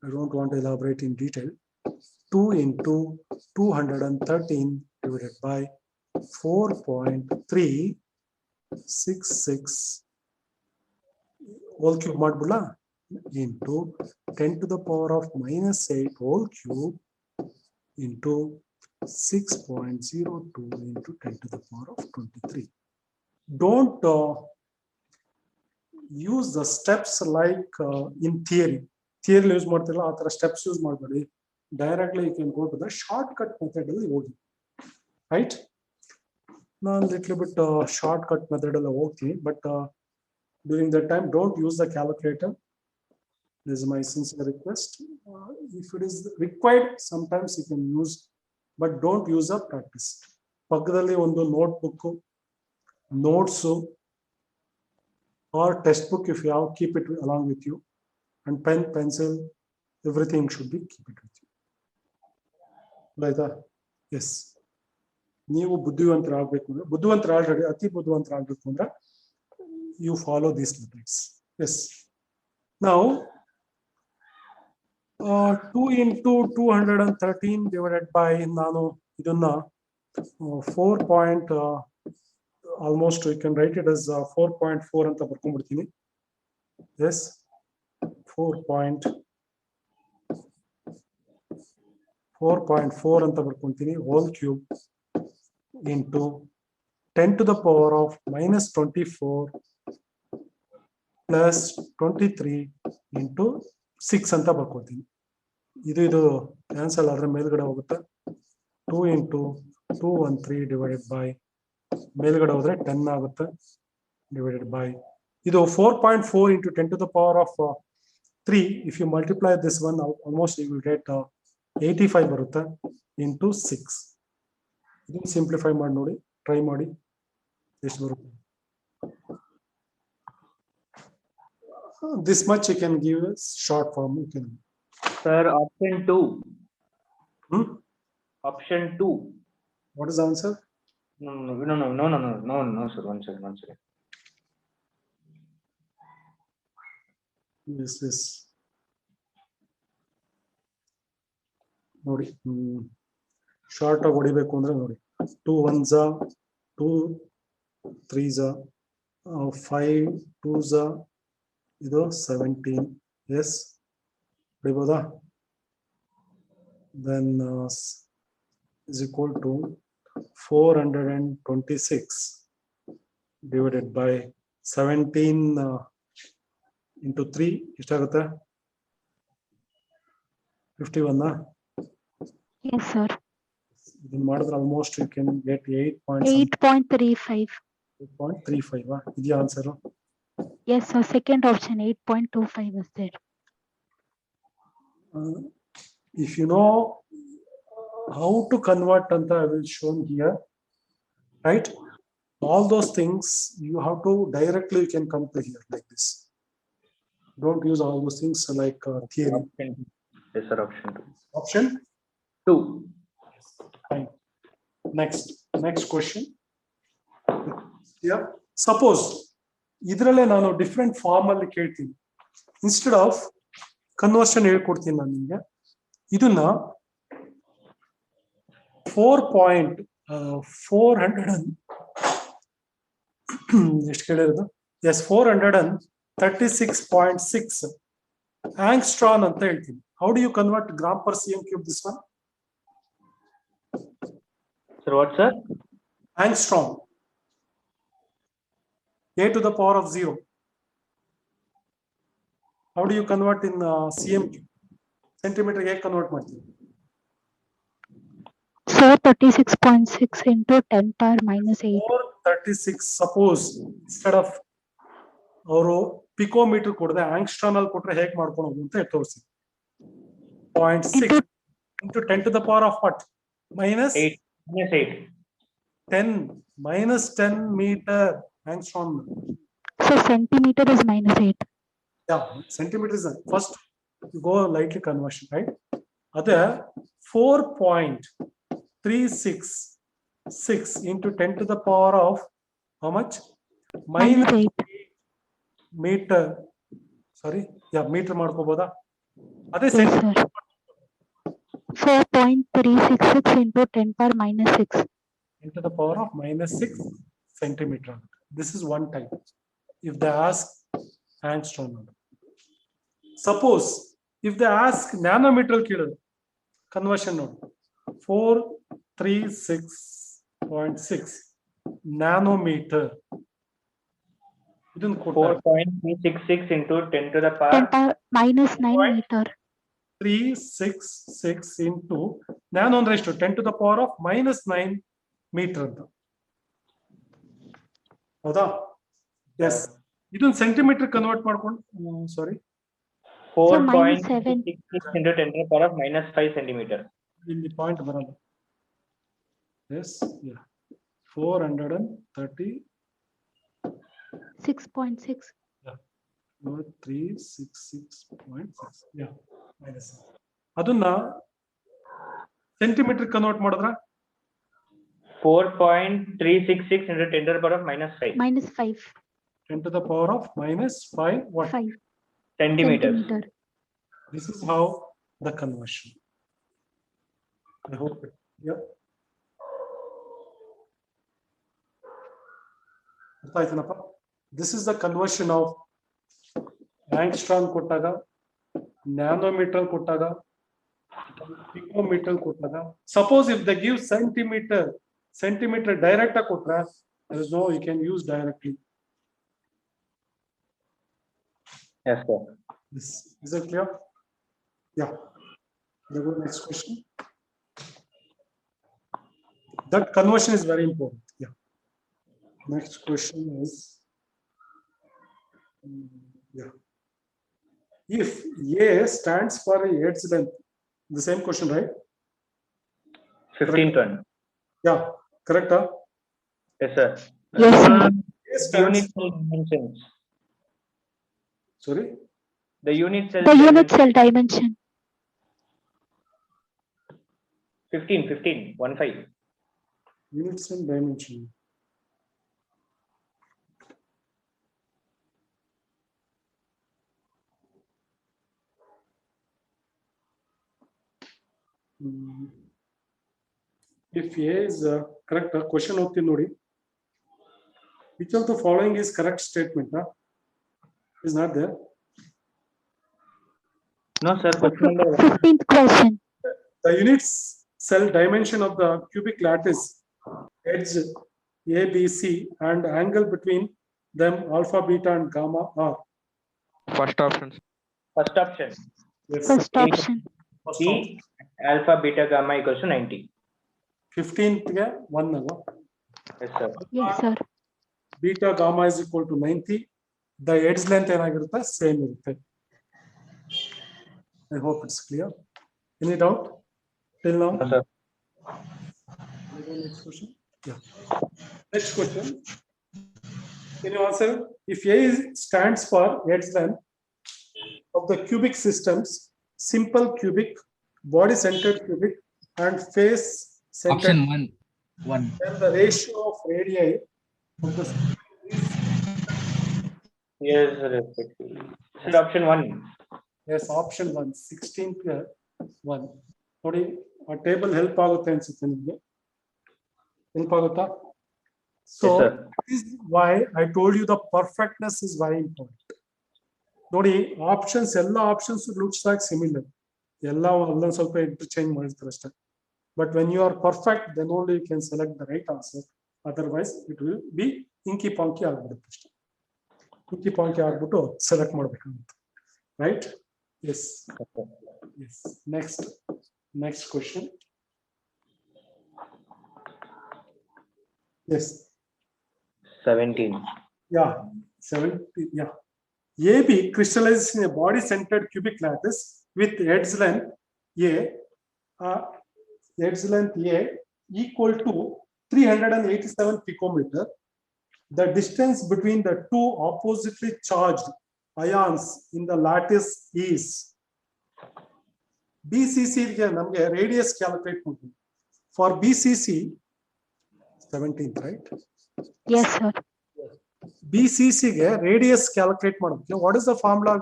I don't want to elaborate in detail. 2 into 213 divided by 4.366 whole cube ಮಾಡ್ಬಿಡಲಾ into 10 to the power of -8 whole cube into 6.02 into 10 to the power of 23. Don't use the steps like in theory. Theory use ಮಾಡ್ತಿರಲ್ಲ ಆ ತರ steps use ಮಾಡಬೇಡಿ. Directly you can go to the shortcut method ಅಲ್ಲಿ ಹೋಗಿ. Right? ನಾನು little bit shortcut method ಅಲ್ಲಿ ಹೋಗ್ತೀನಿ, but during that time don't use the calculator. This is my sincere request. If it is required, sometimes you can use, but don't use a practice. ಪಕ್ಕದಲ್ಲಿ ಒಂದು notebook, notes, or textbook if you have, keep it along with you, and pen, pencil, everything should be keep it with you. Like that. Yes. ನೀವು ಬುದ್ಧಿವಂತರಾಗಬೇಕು ಅಂದ್ರೆ ಬುದ್ಧಿವಂತರಾಗಬೇಡಿ, ಅತಿ ಬುದ್ಧಿವಂತರಾಗಬೇಕು ಅಂದ್ರೆ you follow these methods. Yes. Now 2 into 213 divided by ನಾನು ಇದನ್ನ 4. Almost we can write it as 4.4 ಅಂತ ಬರ್ಕೊಂಡ್ಬಿಡ್ತೀನಿ. Yes, 4.4 ಅಂತ ಬರ್ಕೊಂತೀನಿ whole cube into 10 to the power of minus 24 plus 23 into 6 ಅಂತ ಬರ್ಕೊತೀನಿ. ಇದು ಕ್ಯಾನ್ಸಲ್ ಆದ್ರೆ ಮೇಲ್ಗಡೆ ಹೋಗುತ್ತೆ. 2 into 213 divided by ಮೇಲ್ಗಡೆ ಹೋದ್ರೆ 10 ಆಗುತ್ತೆ divided by ಇದು 4.4 into 10 to the power of 3. If you multiply this one out, almost you will get 85 ಬರುತ್ತೆ into 6. ಇದನ್ನು ಸಿಂಪ್ಲಿಫೈ ಮಾಡಿ ನೋಡಿ, ಟ್ರೈ ಮಾಡಿ ಎಷ್ಟು ಬರುತ್ತೆ. This much you can give a short form. You can. Sir, option 2. Option 2. What is the answer? No, sir. One second. Yes. ನೋಡಿ short ಆಗಿ ಹೊಡಿಬೇಕು ಅಂದ್ರೆ ನೋಡಿ 2 1s 2 3s 5 2s ಇದು 17. Yes, ಹೊಡಿಬೋದಾ? Then is equal to 426 divided by 17 into 3 ಎಷ್ಟಾಗುತ್ತೆ? 51. Yes, sir. ಇದನ್ನ ಮಾಡಿದ್ರೆ almost you can get 8.35. 8.35. ಇದೆಯಾ answer? Yes, sir. Second option 8.25 is there. If you know how to convert anta, I will show here, right? All those things you have to directly you can come to here like this. Don't use all those things like theory. Option 2. Yes, sir. Option 2. Option 2. Fine. Next question. Yeah. Suppose ಇದರಲ್ಲೇ ನಾನು different form ಅಲ್ಲಿ ಕೇಳ್ತೀನಿ. Instead of conversion ಹೇಳ್ಕೊಡ್ತೀನಿ ನಾನು ನಿಮಗೆ. ಇದನ್ನ 400 ಎಷ್ಟು ಕೇಳಿರೋದು? S 436.6 angstrom ಅಂತ ಹೇಳ್ತೀನಿ. How do you convert gram per cm cube this one? Sir, what, sir? Angstrom. A to the power of 0. How do you convert in cm cube? Centimeter ಹೇಗೆ convert ಮಾಡ್ತೀವಿ? 436.6 into 10 power minus 8. 436. Suppose instead of ಅವರು picometre ಕೊಡದೆ ಆಂಗ್ಸ್ಟ್ರಾನ್ ಅಲ್ಲಿ ಕೊಟ್ರೆ ಹೇಗೆ ಮಾಡ್ಕೊಂಡು ಹೋಗು ಅಂತ ತೋರಿಸಿ. 0.6 into 10 to the power of what? Minus 8. Minus 8. 10 minus 10 meter angstrom. So centimeter is minus 8. Yeah, centimeter is first you go lightly conversion, right? Other 4.366 into 10 to the power of how much? Minus 8. Meter. Sorry, yeah, meter ಮಾಡ್ಕೋಬೋದಾ? ಅದೇ Yes, sir. 4.366 into 10 power minus 6. into the power of minus 6 centimeter. This is one type. If they ask angstrom. Suppose if they ask nanometer conversion node 436.6 nanometer ಇದನ್ನ ಕೊಟ್ಟಾರೆ 4.366 into 10 to the 10 power power minus 9 Point. meter. 366 into ನಾನು ಅಂದ್ರೆ ಎಷ್ಟು 10 to the power of minus 9 meter ಅಂತ ಹೌದಾ S ಇದನ್ನ centimetre convert ಮಾಡ್ಕೊಂಡು ಸಾರಿ 4.366 into 10 to the power of minus 5 centimeter. ಇಲ್ಲಿ point ಬರಲ್ಲ ಎಸ್ 430 6.6. 366.6 ಮೈನಸ್ ಅದನ್ನ ಸೆಂಟಿಮೀಟರ್ ಕನ್ವರ್ಟ್ ಮಾಡಿದ್ರ 4.366 into 10 to the power of minus 5 Minus 5 10 to the power of minus 5 what 5 centimeters. centimeter. this is how the conversion I hope it yeah ಅರ್ಥ ಆಯ್ತನಪ್ಪ this is the conversion of angstrom ಕೊಟ್ಟಾಗ nanometre ಕೊಟ್ಟಾಗ picometer ಕೊಟ್ಟಾಗ suppose if they give centimeter direct ಕೊಟ್ರೆ there is no you can use directly. Yes, sir. This is it clear? Yeah. Let's go next question. That conversion is very important. Yeah. Next question is yeah. If A stands for a head's length, the same question, right? 15th one. Yeah, correct. Huh? Yes, sir. Yes, sir. A stands, Unit cell dimensions. sorry, The unit cell. The unit cell dimension. 15. 15. units and dimension. If A is correct, question of the Nodi. Which of the following is correct statement? Is not there. No, sir. Question number 1. 15th question. The unit cell dimension of the cubic lattice, edge A, B, C, and angle between them alpha, beta, and gamma are. First option. First option. Yes. First option. First E option. alpha beta gamma equals to 90. 15th ಗೆ 1 ಅಲ್ವಾ? Yes, sir. Yes, sir. Beta gamma is equal to 90. The edge length ಏನಾಗಿರುತ್ತೆ same ಇರುತ್ತೆ. I hope it's clear. Any doubt till now? No, sir. Next question. Yeah. Next question. Can you answer? If A stands for edge length of the cubic systems, simple cubic, body centered cubic, and face centered, Option 1. then the ratio of radii of the Yes, respectively. Sir, option 1. yes, option 1, 16th ಗೆ 1. ನೋಡಿ ಆ table help ಆಗುತ್ತೆ ಅನ್ಸುತ್ತೆ ನಿಮಗೆ help ಆಗುತ್ತಾ so Yes, sir. this is why I told you the perfectness is very important. ನೋಡಿ options ಎಲ್ಲ options looks like similar ಎಲ್ಲ ಅಲ್ಲೊಂದು ಸ್ವಲ್ಪ ಇಂಟರ್ಚೇಂಜ್ ಮಾಡಿರ್ತಾರೆ ಅಷ್ಟೇ but when you are perfect then only you can select the right answer otherwise it will be inky pinky ಆಗ್ಬಿಡುತ್ತೆ ಅಷ್ಟೇ inky pinky ಆಗ್ಬಿಟ್ಟು ಸೆಲೆಕ್ಟ್ ಮಾಡ್ಬೇಕಾಗುತ್ತೆ right yes yes next question yes 17. Yeah, 70, yeah. AB crystallizes in a body-centered cubic lattice with edge length A equal to 387 picometer. The distance between the two oppositely charged ions in the lattice is BCC. ನಮಗೆ radius calculate ಮಾಡ್ತೀವಿ. For BCC, 17th, right? Yes, sir. BCC ಗೆ radius calculate ಮಾಡಬೇಕು. What is the formula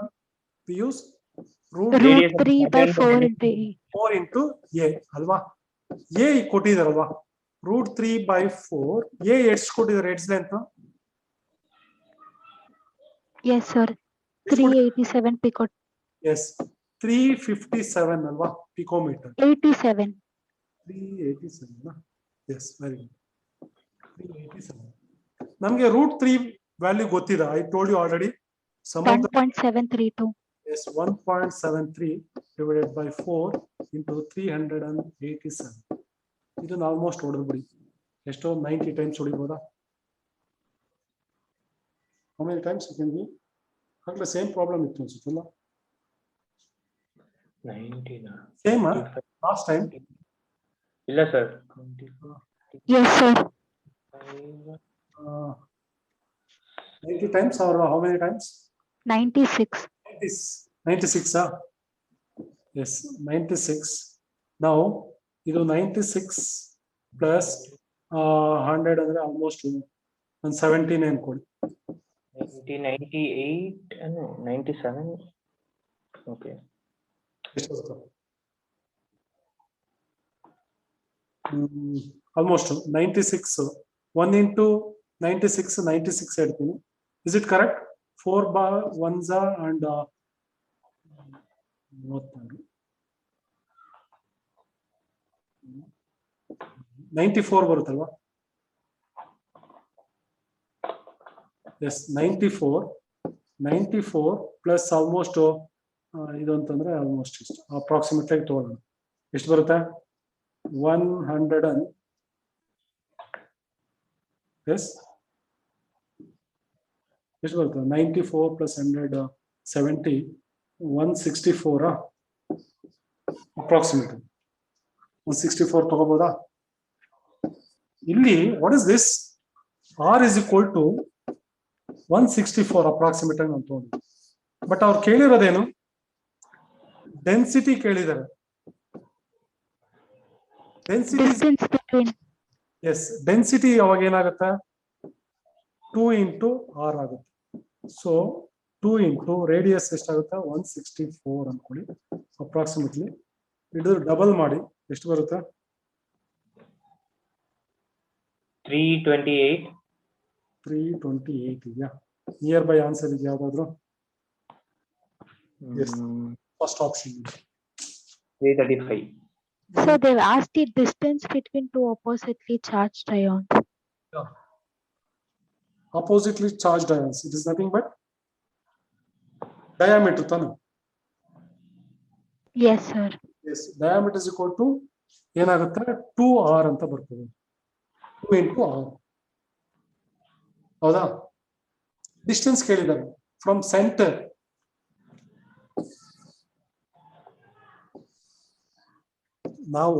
we use? Root Root 3 by 4 into A. 4 into A ಅಲ್ವಾ? A ಕೊಟ್ಟಿದಾರಲ್ವಾ? Root 3 by 4. A ಎಷ್ಟು ಕೊಟ್ಟಿದ್ದಾರೆ edge length? Yes, sir. 387 pico. Yes, 357 ಅಲ್ವಾ? Picometer. 87. 387. Yes, very good. 387. ನಮಗೆ root 3 value ಗೊತ್ತಿದೆ. I told you already. Some of the 1.732. is 1.73 divided by 4 into 387. ಇದನ್ನ almost ಹೊಡೆದು ಬಿಡಿ. ಎಷ್ಟೋ 90 times ಹೊಡಿಬೋದಾ? How many times you can give? Actually same problem ಇತ್ತು ಅನ್ಸುತ್ತಲ್ಲ. 90 Same last time. ಇಲ್ಲ sir. Yes, sir. 90 times or how many times? 96. 96 yes 96. Now ಇದು 96 plus 100 ಅಂದ್ರೆ almost 117 ಅನ್ಕೊಳ್ಳಿ. 98 no 97. Okay. Almost 96. 1 into 96 96 ಹೇಳ್ತೀನಿ. Is it correct? 4 bar 1s and 94 ಬರುತ್ತಲ್ವಾ? Yes 94 plus almost ಇದು ಅಂತಂದ್ರೆ almost ಇಷ್ಟು approximate ಆಗಿ ತಗೊಳ್ಳೋಣ. ಎಷ್ಟು ಬರುತ್ತೆ? 100 and yes ಎಷ್ಟು ಬರುತ್ತೆ? 94 plus 100 70 164 ಅಪ್ರಾಕ್ಸಿಮೇಟ್ 164 ತಗೋಬೋದಾ? ಇಲ್ಲಿ what is this? R is equal to 164 approximate ಆಗಿ ನಾವು ತಗೊಂಡು. ಬಟ್ ಅವ್ರು ಕೇಳಿರೋದೇನು? ಡೆನ್ಸಿಟಿ ಕೇಳಿದ್ದಾರೆ. Density Distance between. Yes density ಅವಾಗ ಏನಾಗುತ್ತೆ? 2 into R ಆಗುತ್ತೆ. ಸೊ 2 into ರೇಡಿಯಸ್ ಎಷ್ಟಾಗುತ್ತೆ? 164 ಅನ್ಕೊಳ್ಳಿ ಅಪ್ರಾಕ್ಸಿಮೇಟ್ಲಿ. ಇದು ಡಬಲ್ ಮಾಡಿ ಎಷ್ಟು ಬರುತ್ತೆ? 328. 328 ಇದೆಯಾ? ನಿಯರ್ ಬೈ ಆನ್ಸರ್ ಇದೆ ಯಾವ್ದಾದ್ರು? Yes. First option. 335. So they've asked the distance between two oppositely charged ions. Oppositely charged ions. It is nothing but diameter. Tanu. Yes, sir. Yes. Diameter is equal to ಏನಾಗುತ್ತೆ? 2R ಅಂತ ಬರ್ತದೆ. 2 into R. ಹೌದಾ? Distance ಕೇಳಿದ್ದಾರೆ from centre. Now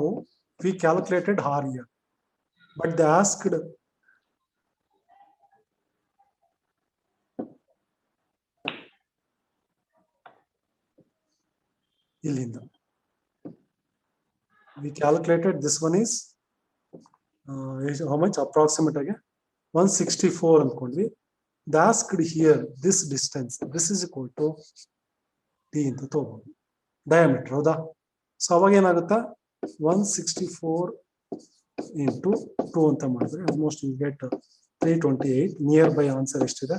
we calculated R here, but they asked ಇಲ್ಲಿಂದ. We calculated this one is how much approximate again? 164 ಅನ್ಕೊಂಡ್ವಿ. They asked here this distance. This is equal to T ಅಂತ ತಗೋಬಹುದು. Diameter ಹೌದಾ? So ಅವಾಗ ಏನಾಗುತ್ತೆ? 164 into 2 ಅಂತ ಮಾಡಿದ್ರೆ almost you get 328. Nearby answer ಎಷ್ಟಿದೆ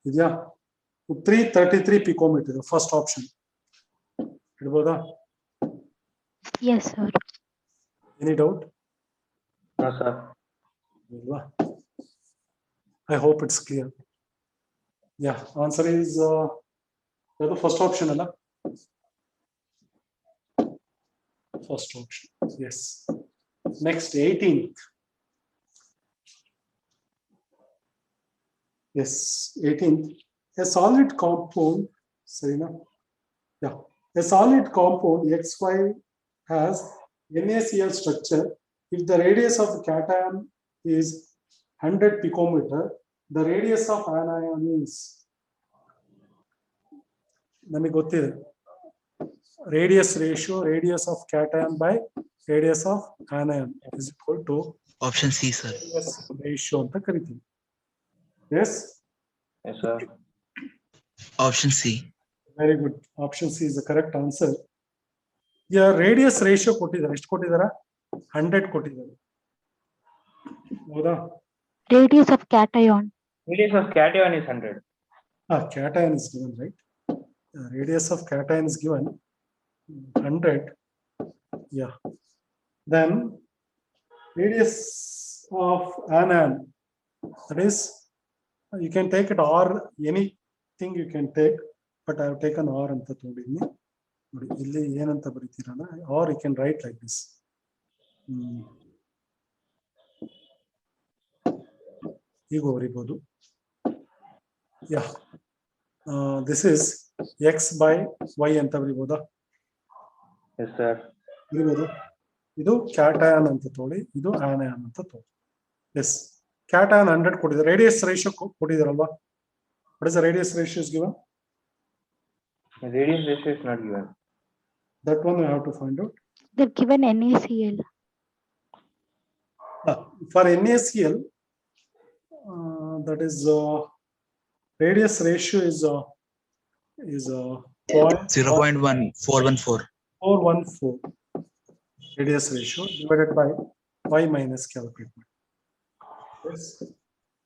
ಇದೆಯಾ? 333 ಪಿಕೋಮೀಟರ್. ಫಸ್ಟ್ ಆಪ್ಷನ್ ಇಡ್ಬೋದಾ? Yes, sir. Any doubt? No sir. ಇಲ್ವಾ? I hope it's clear. Yeah, answer is the first option ಅಲ್ಲ? First option. Yes. Next 18th. Yes, 18th. A solid compound, Serena. Yeah. A solid compound XY has NaCl structure. If the radius of the cation is 100 picometer, the radius of anion is ನಮಗೆ ಗೊತ್ತಿದೆ radius ratio, radius of cation by radius of anion is equal to Option C, sir. radius ratio ಅಂತ ಕರಿತೀವಿ. Yes, Yes sir. Option C. very good. Option C is the correct answer. Yeah, radius ratio ಕೊಟ್ಟಿದ್ದಾರೆ. ಎಷ್ಟು ಕೊಟ್ಟಿದ್ದಾರೆ? 100 ಕೊಟ್ಟಿದ್ದಾರೆ. ಹೌದಾ? Radius of cation. Radius of cation is 100. Cation is given, right? Radius of cation is given 100. Yeah. Then radius of anion, that is You can take it or anything you can take, but I have taken or ಅಂತ ತಗೊಂಡಿದ್ದೀನಿ ನೋಡಿ. ಇಲ್ಲಿ ಏನಂತ ಬರೀತೀರಲ್ಲ, or you can write like this. ಈಗ ಬರೀಬಹುದು. This is x by y ಅಂತ ಬರೀಬಹುದಾ? Yes, sir. ಬರೀಬಹುದು. ಇದು cation ಅಂತ ತಗೊಳ್ಳಿ, ಇದು ಆನಯಾನ್ ಅಂತ ತಗೊಳ್ಳಿ. ಎಸ್, ಕ್ಯಾಟಯಾನ್ 100 ಕೊಟ್ಟಿದ್ದಾರೆ. ರೇಡಿಯಸ್ ರೇಷಿಯೋ ಕೊಟ್ಟಿದ್ದಾರಲ್ವಾ? What is the radius ratio is given? Radius ratio is not given. That one we have to find out. They've given NaCl. For NaCl, that is radius ratio is 0.1414. 414 radius ratio divided by y minus calculate. Yes.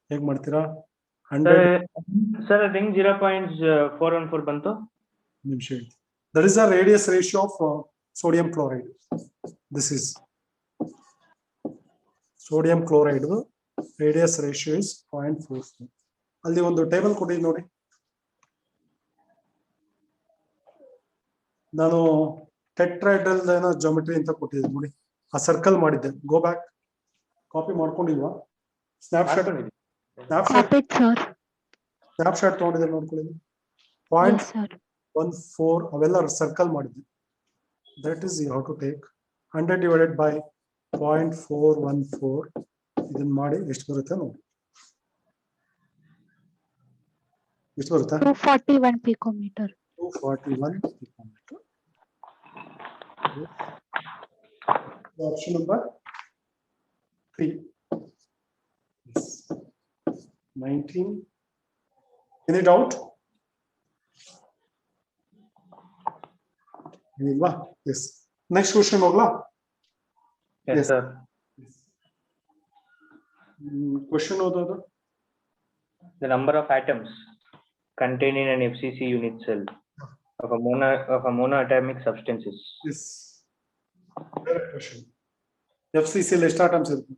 ಹೇಗೆ ಮಾಡ್ತೀರಾ? 100 Sir, I think 0.414 bantu. ನಿಮಿಷ. That is the radius ratio of sodium chloride. This is sodium chloride. Radius ratio is 0.44. ಅಲ್ಲಿ ಒಂದು table ಕೊಡಿ ನೋಡಿ. ನಾನು tetrahedral ಏನೋ geometry ಅಂತ ಕೊಟ್ಟಿದ್ದೆ ನೋಡಿ. ಆ ಸರ್ಕಲ್ ಮಾಡಿದ್ದೆ. Go back. ಕಾಪಿ ಮಾಡ್ಕೊಂಡಿಲ್ವಾ? ಸ್ನ್ಯಾಪ್ಶಾಟ್ ತಗೊಂಡಿದ್ದೆ ನೋಡ್ಕೊಳ್ಳಿ. 0.14 ಅವೆಲ್ಲ ಸರ್ಕಲ್ ಮಾಡಿದ್ದೆ. That is you have to take 100 divided by 0.414. ಇದನ್ನ ಮಾಡಿ ಎಷ್ಟು ಬರುತ್ತೆ ನೋಡಿ. ಎಷ್ಟು ಬರುತ್ತೆ? 241 picometer. 241 picometer. Option number 3. Yes. 19. Any doubt? Yes. Next question ಹೋಗ್ಲಾ? Yes, Yes. sir. Question ಓದೋದು. The number of atoms contained in an FCC unit cell of a monoatomic substances. Yes. Direct question. FCC ಎಷ್ಟು atoms ಇರುತ್ತೆ?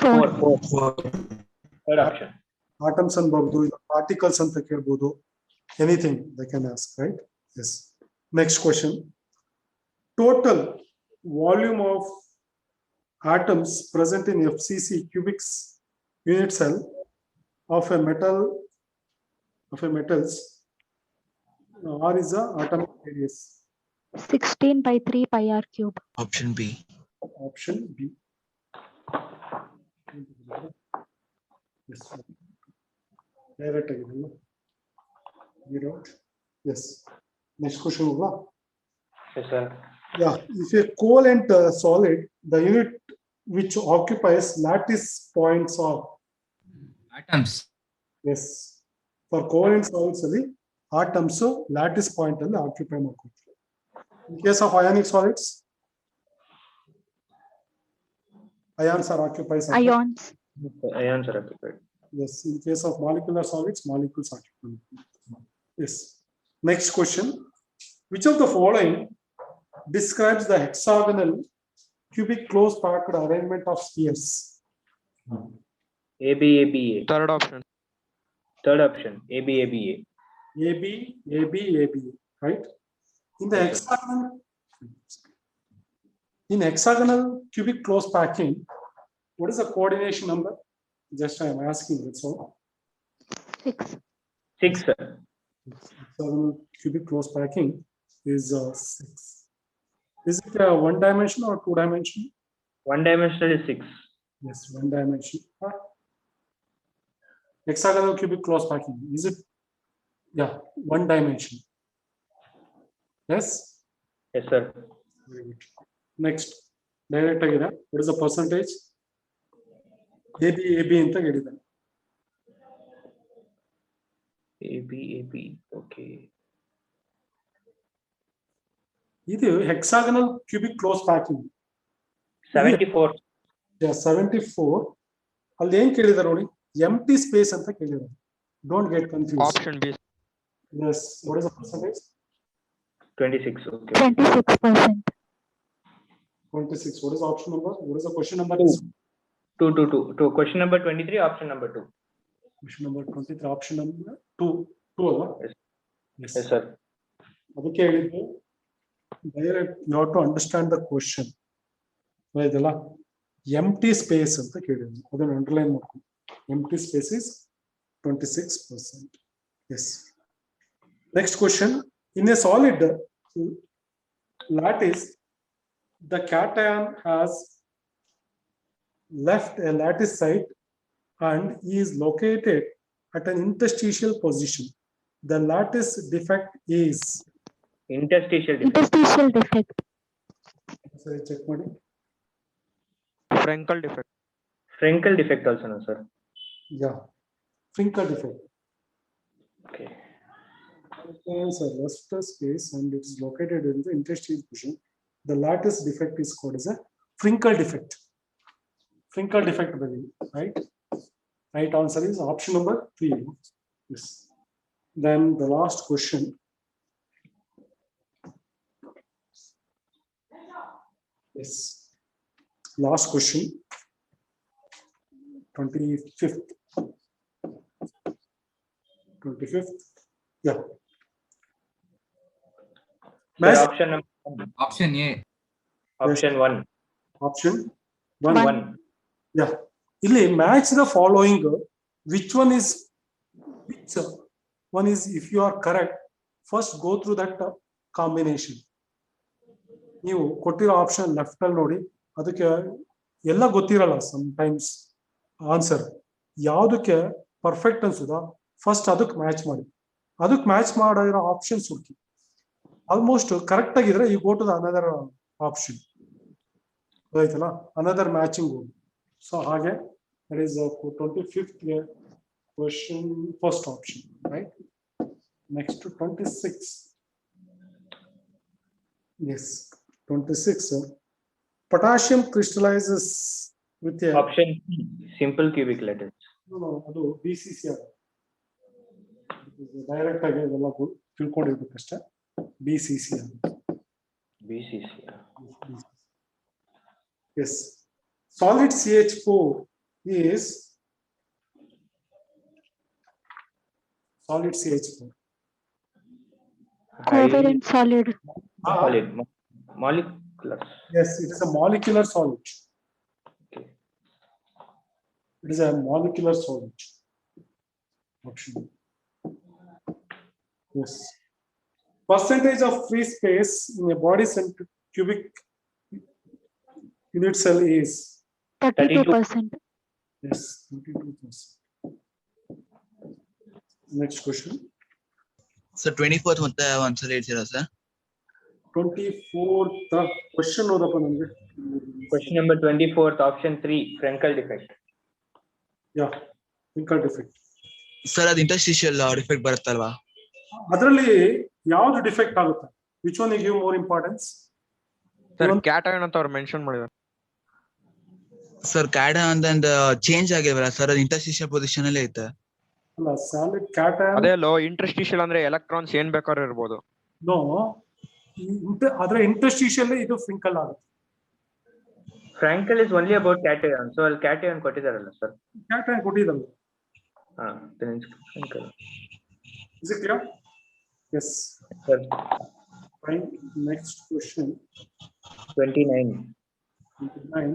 4. Third option. Atoms ಅನ್ಬಹುದು, particles ಅಂತ ಕೇಳಬಹುದು. Anything they can ask, right? Yes. Next question. Total volume of atoms present in FCC cubic unit cell of a metals. R is the atomic radius. 16 by 3 pi r cube. Option B. Option B. Yes. Direct again. Yes. Next question ಹೋಗ್ಲಾ? Yes, sir. Yeah, if a covalent solid, the unit which occupies lattice points of Atoms. yes, for covalent solids ಅಲ್ಲಿ atoms lattice point ಅಲ್ಲಿ occupy ಮಾಡ್ಕೊಳ್ತಾರೆ. In case of ionic solids, ions are occupied. Ions. Ions are occupied. Yes, in case of molecular solids, molecules occupy. Yes. Next question. Which of the following describes the hexagonal cubic close packed arrangement of spheres? AB, ABA. Third option. Third option. AB, ABA. AB, AB, ABA, right? In the hexagonal cubic close packing, what is the coordination number? Just I am asking, that's all. 6. 6, sir. Hexagonal cubic close packing is 6. Is it a one dimension or two dimension? One dimensional is 6. Yes, one dimension. Hexagonal cubic close packing, is it? Yeah, one dimension. Yes. Yes, sir. Very good. Next, direct agina. What is the percentage? AB, AB ಅಂತ ಹೇಳಿದ್ದಾರೆ. AB, AB. Okay. ಇದು hexagonal cubic close packing. 74. Yeah, 74. ಅಲ್ಲಿ ಏನ್ ಕೇಳಿದಾರೆ ನೋಡಿ, empty space ಅಂತ ಕೇಳಿದ್ದಾರೆ. Don't get confused. Option B. Yes. What is the percentage? 26. Okay. 26%. 26. What is the option number? What is the question number? 2. Question number 23, option number 2. Question number 23, option number 2 ಅಲ್ವಾ? Yes, sir. ಅದಕ್ಕೆ ಹೇಳಿದ್ದು direct you have to understand the question. ಇದೆಲ್ಲ empty space ಅಂತ ಕೇಳಿದ್ವಿ, ಅದನ್ನು underline ಮಾಡ್ಕೊಂಡು. Empty space is 26%. Yes. Next question. In a solid lattice, the cation has left a lattice site and is located at an interstitial position. The lattice defect is. Interstitial defect. Interstitial defect. Sorry, check ಮಾಡಿ. Frenkel defect. Frenkel defect also, no, sir. Yeah, Frenkel defect. Okay. Contains a luster space and it is located in the interstitial position. The lattice defect is called as a Frenkel defect. Frenkel defect, right? Right answer is option number 3. Yes. Then the last question. Yes. Last question. 25th. 25th. Yeah. Sir, Mass- option number 1. Option A. Option 1. Option 1. 1. Yeah. ಇಲ್ಲಿ match the following. Which one is which one is, if you are correct, first go through that combination. ನೀವು ಕೊಟ್ಟಿರೋ option left ಅಲ್ಲಿ ನೋಡಿ, ಅದಕ್ಕೆ ಎಲ್ಲ ಗೊತ್ತಿರಲ್ಲ sometimes answer. ಯಾವುದಕ್ಕೆ perfect ಅನ್ಸುದಾ first ಅದಕ್ಕೆ ಮ್ಯಾಚ್ ಮಾಡಿ. ಅದಕ್ಕೆ ಮ್ಯಾಚ್ ಮಾಡಿರೋ ಆಪ್ಷನ್ಸ್ ಹುಡುಕಿ. ಆಲ್ಮೋಸ್ಟ್ ಕರೆಕ್ಟ್ ಆಗಿದ್ರೆ ಈ go to the another option. ಆಯ್ತಲ್ಲ, ಅನದರ್ ಮ್ಯಾಚಿಂಗ್. ಸೊ ಹಾಗೆ that is 25th question, first option, right? Next to 26. Yes, 26. Potassium crystallizes with a Option C. Simple cubic lattice. no, ಅದು BCC. Direct ಆಗಿ ಅದೆಲ್ಲ ತಿಳ್ಕೊಂಡಿರ್ಬೇಕಷ್ಟೇ. BCC. BCC. Yes. Solid CH4 is solid CH4. Covalent solid. Solid. Molecular. Yes, it is a molecular solid. Okay. It is a molecular solid. Option. Yes. Percentage of free space in a body center cubic unit cell is. 32%. Yes, 32%. Next question. So 24th ಮತ್ತೆ ಒಂದ್ಸಲ ಹೇಳ್ತೀರಾ sir? 24th question ಓದಪ್ಪ ನನಗೆ. Question number 24th, option 3, Frenkel defect. Yeah, Frenkel defect. Sir ಅದು interstitial defect ಬರುತ್ತಲ್ವಾ? ಅದರಲ್ಲಿ ಯಾವ್ದು defect ಆಗುತ್ತೆ? Which one you give more importance? Sir, cation ಅಂತ ಅವ್ರು ಮೆನ್ಷನ್ ಮಾಡಿದ್ದಾರೆ. ಸರ್ ಕ್ಯಾಡ ಅಂದ್ ಚೇಂಜ್ ಆಗಿಲ್ವಲ್ಲ ಸರ್, ಅದು ಇಂಟರ್ಸ್ಟಿಷಿಯಲ್ ಪೊಸಿಷನ್ ಅಲ್ಲೇ ಐತೆ. ಅಲ್ಲ, ಸಾಲಿಡ್ ಕ್ಯಾಟಯನ್. ಅದೇ ಲೋ ಇಂಟರ್ಸ್ಟಿಷಿಯಲ್ ಅಂದ್ರೆ ಎಲೆಕ್ಟ್ರಾನ್ಸ್ ಏನ್ ಬೇಕಾದ್ರೂ ಇರ್ಬೋದು. ನೋ, ಅದರ ಇಂಟರ್ಸ್ಟಿಷಿಯಲ್ ಇದು ಫ್ರಿಂಕಲ್ ಆಗುತ್ತೆ. Frenkel is only about cation. So ಅಲ್ಲಿ cation ಕೊಟ್ಟಿದಾರಲ್ಲ ಸರ್. ಕ್ಯಾಟಯನ್ ಕೊಟ್ಟಿದ್ದಲ್ಲ. ಹಾ, then it's Frenkel. Is it clear? Yes. Sir, Fine. Next question. 29. 29.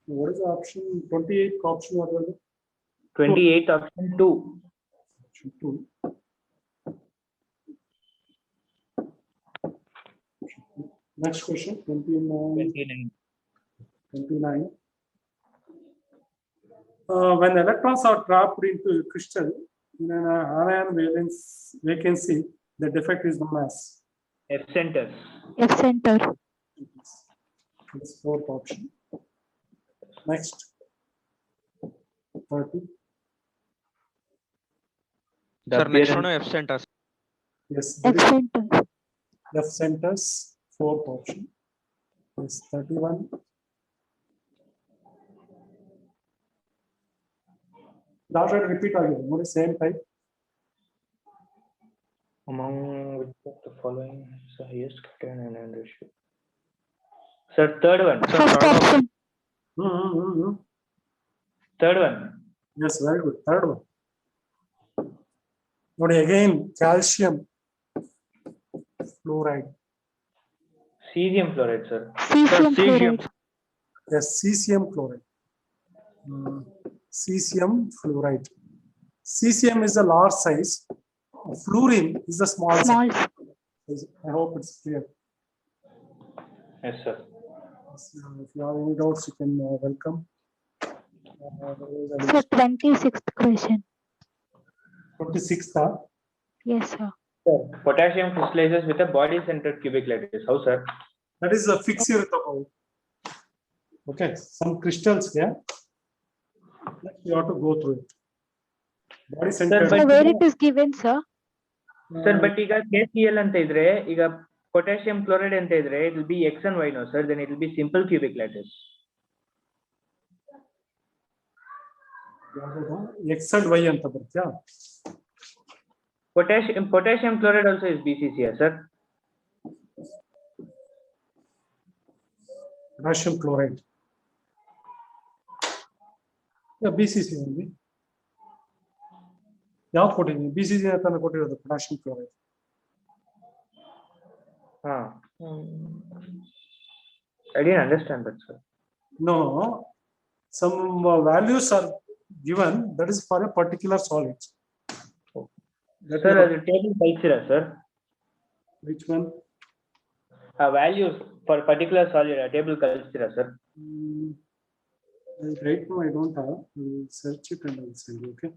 What is the option? 28 option what was it? 28, option 2. Option 2. Next question. 29. 29. When electrons are trapped into a crystal in an anion vacancy, the defect is known as. F center. F center. It's fourth option. Next. 30. The Sir, next appearance- one F centers. Yes. F center. Left centers, fourth option. Yes, 31. That will repeat again. What is same type? Among which of the following is the highest cation anion ratio? Sir, third one. Sir, First third option. Third one. Yes, very good. Third one. ನೋಡಿ again, calcium fluoride. Cesium fluoride, sir. Cesium cesium. fluoride. Yes, cesium chloride. Cesium fluoride. Cesium is a large size. Fluorine is a small Small. size. I hope it's clear. Yes, sir. If you have any doubts, you can welcome. So 26th question. 26th. Yes, sir. Potassium crystallizes with a body-centered cubic lattice. How, sir? That is a fixed about. Okay, some crystals here. You have to go through it. Body centered. But- So where it is given, sir? Sir, but ಈಗ KCl ಅಂತ ಇದ್ರೆ ಈಗ potassium chloride ಅಂತ ಇದ್ರೆ it will be X and Y, no, sir. Then it will be simple cubic lattice. X and Y ಅಂತ ಬರುತ್ತಾ? Potassium chloride also is BCCl, sir. Potassium chloride. Yeah, BCC only. ಯಾವ್ದು ಕೊಟ್ಟಿದ್ದೀನಿ? BCC ಅಂತ ಕೊಟ್ಟಿರೋದು potassium chloride. I didn't understand that, sir. No, some values are given that is for a particular solid. That Sir, is- ಅದು table ಕಳ್ಸಿರಾ, sir? which one? Values for particular solid table ಕಳ್ಸಿರಾ, sir? Right now I don't have. I will search it and I will send you. Okay.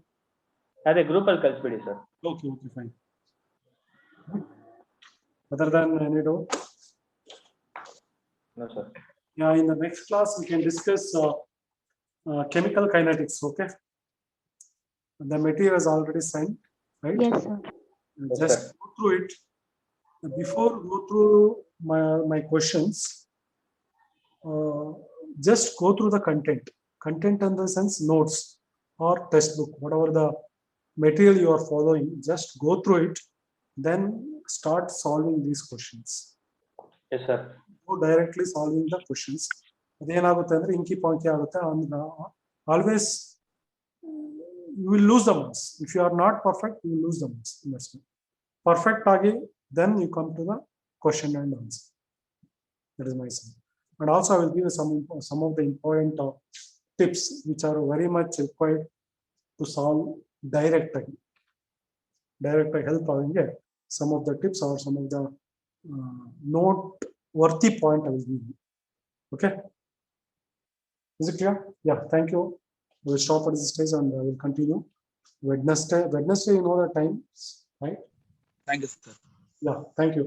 ಅದೇ group ಅಲ್ಲಿ ಕಳ್ಸ್ಬಿಡಿ, sir. Okay. Fine. Other than any doubt? No, sir. Yeah. In the next class we can discuss chemical kinetics. Okay. The material is already signed, right? Yes, sir. Yes, Just sir. go through it. Before go through my questions, just go through the content. Content in the sense notes or textbook, whatever the material you are following, just go through it. Then start solving these questions. Yes, sir. Go directly solving the questions. ಅದೇನಾಗುತ್ತೆ ಅಂದ್ರೆ ಇಂಕಿ ಪಾಂಕಿ ಆಗುತ್ತೆ. Always you will lose the marks. If you are not perfect, you will lose the marks. Perfect agi, then you come to the question and answer. That is my side. And also I will give you some of the important tips which are very much required to solve direct help avange. Some of the tips or some of the noteworthy point I will give you. Okay. Is it clear? Yeah. Thank you. We will stop at this stage and I will continue. Wednesday, you know the time, right? Thank you, sir. Yeah. Thank you.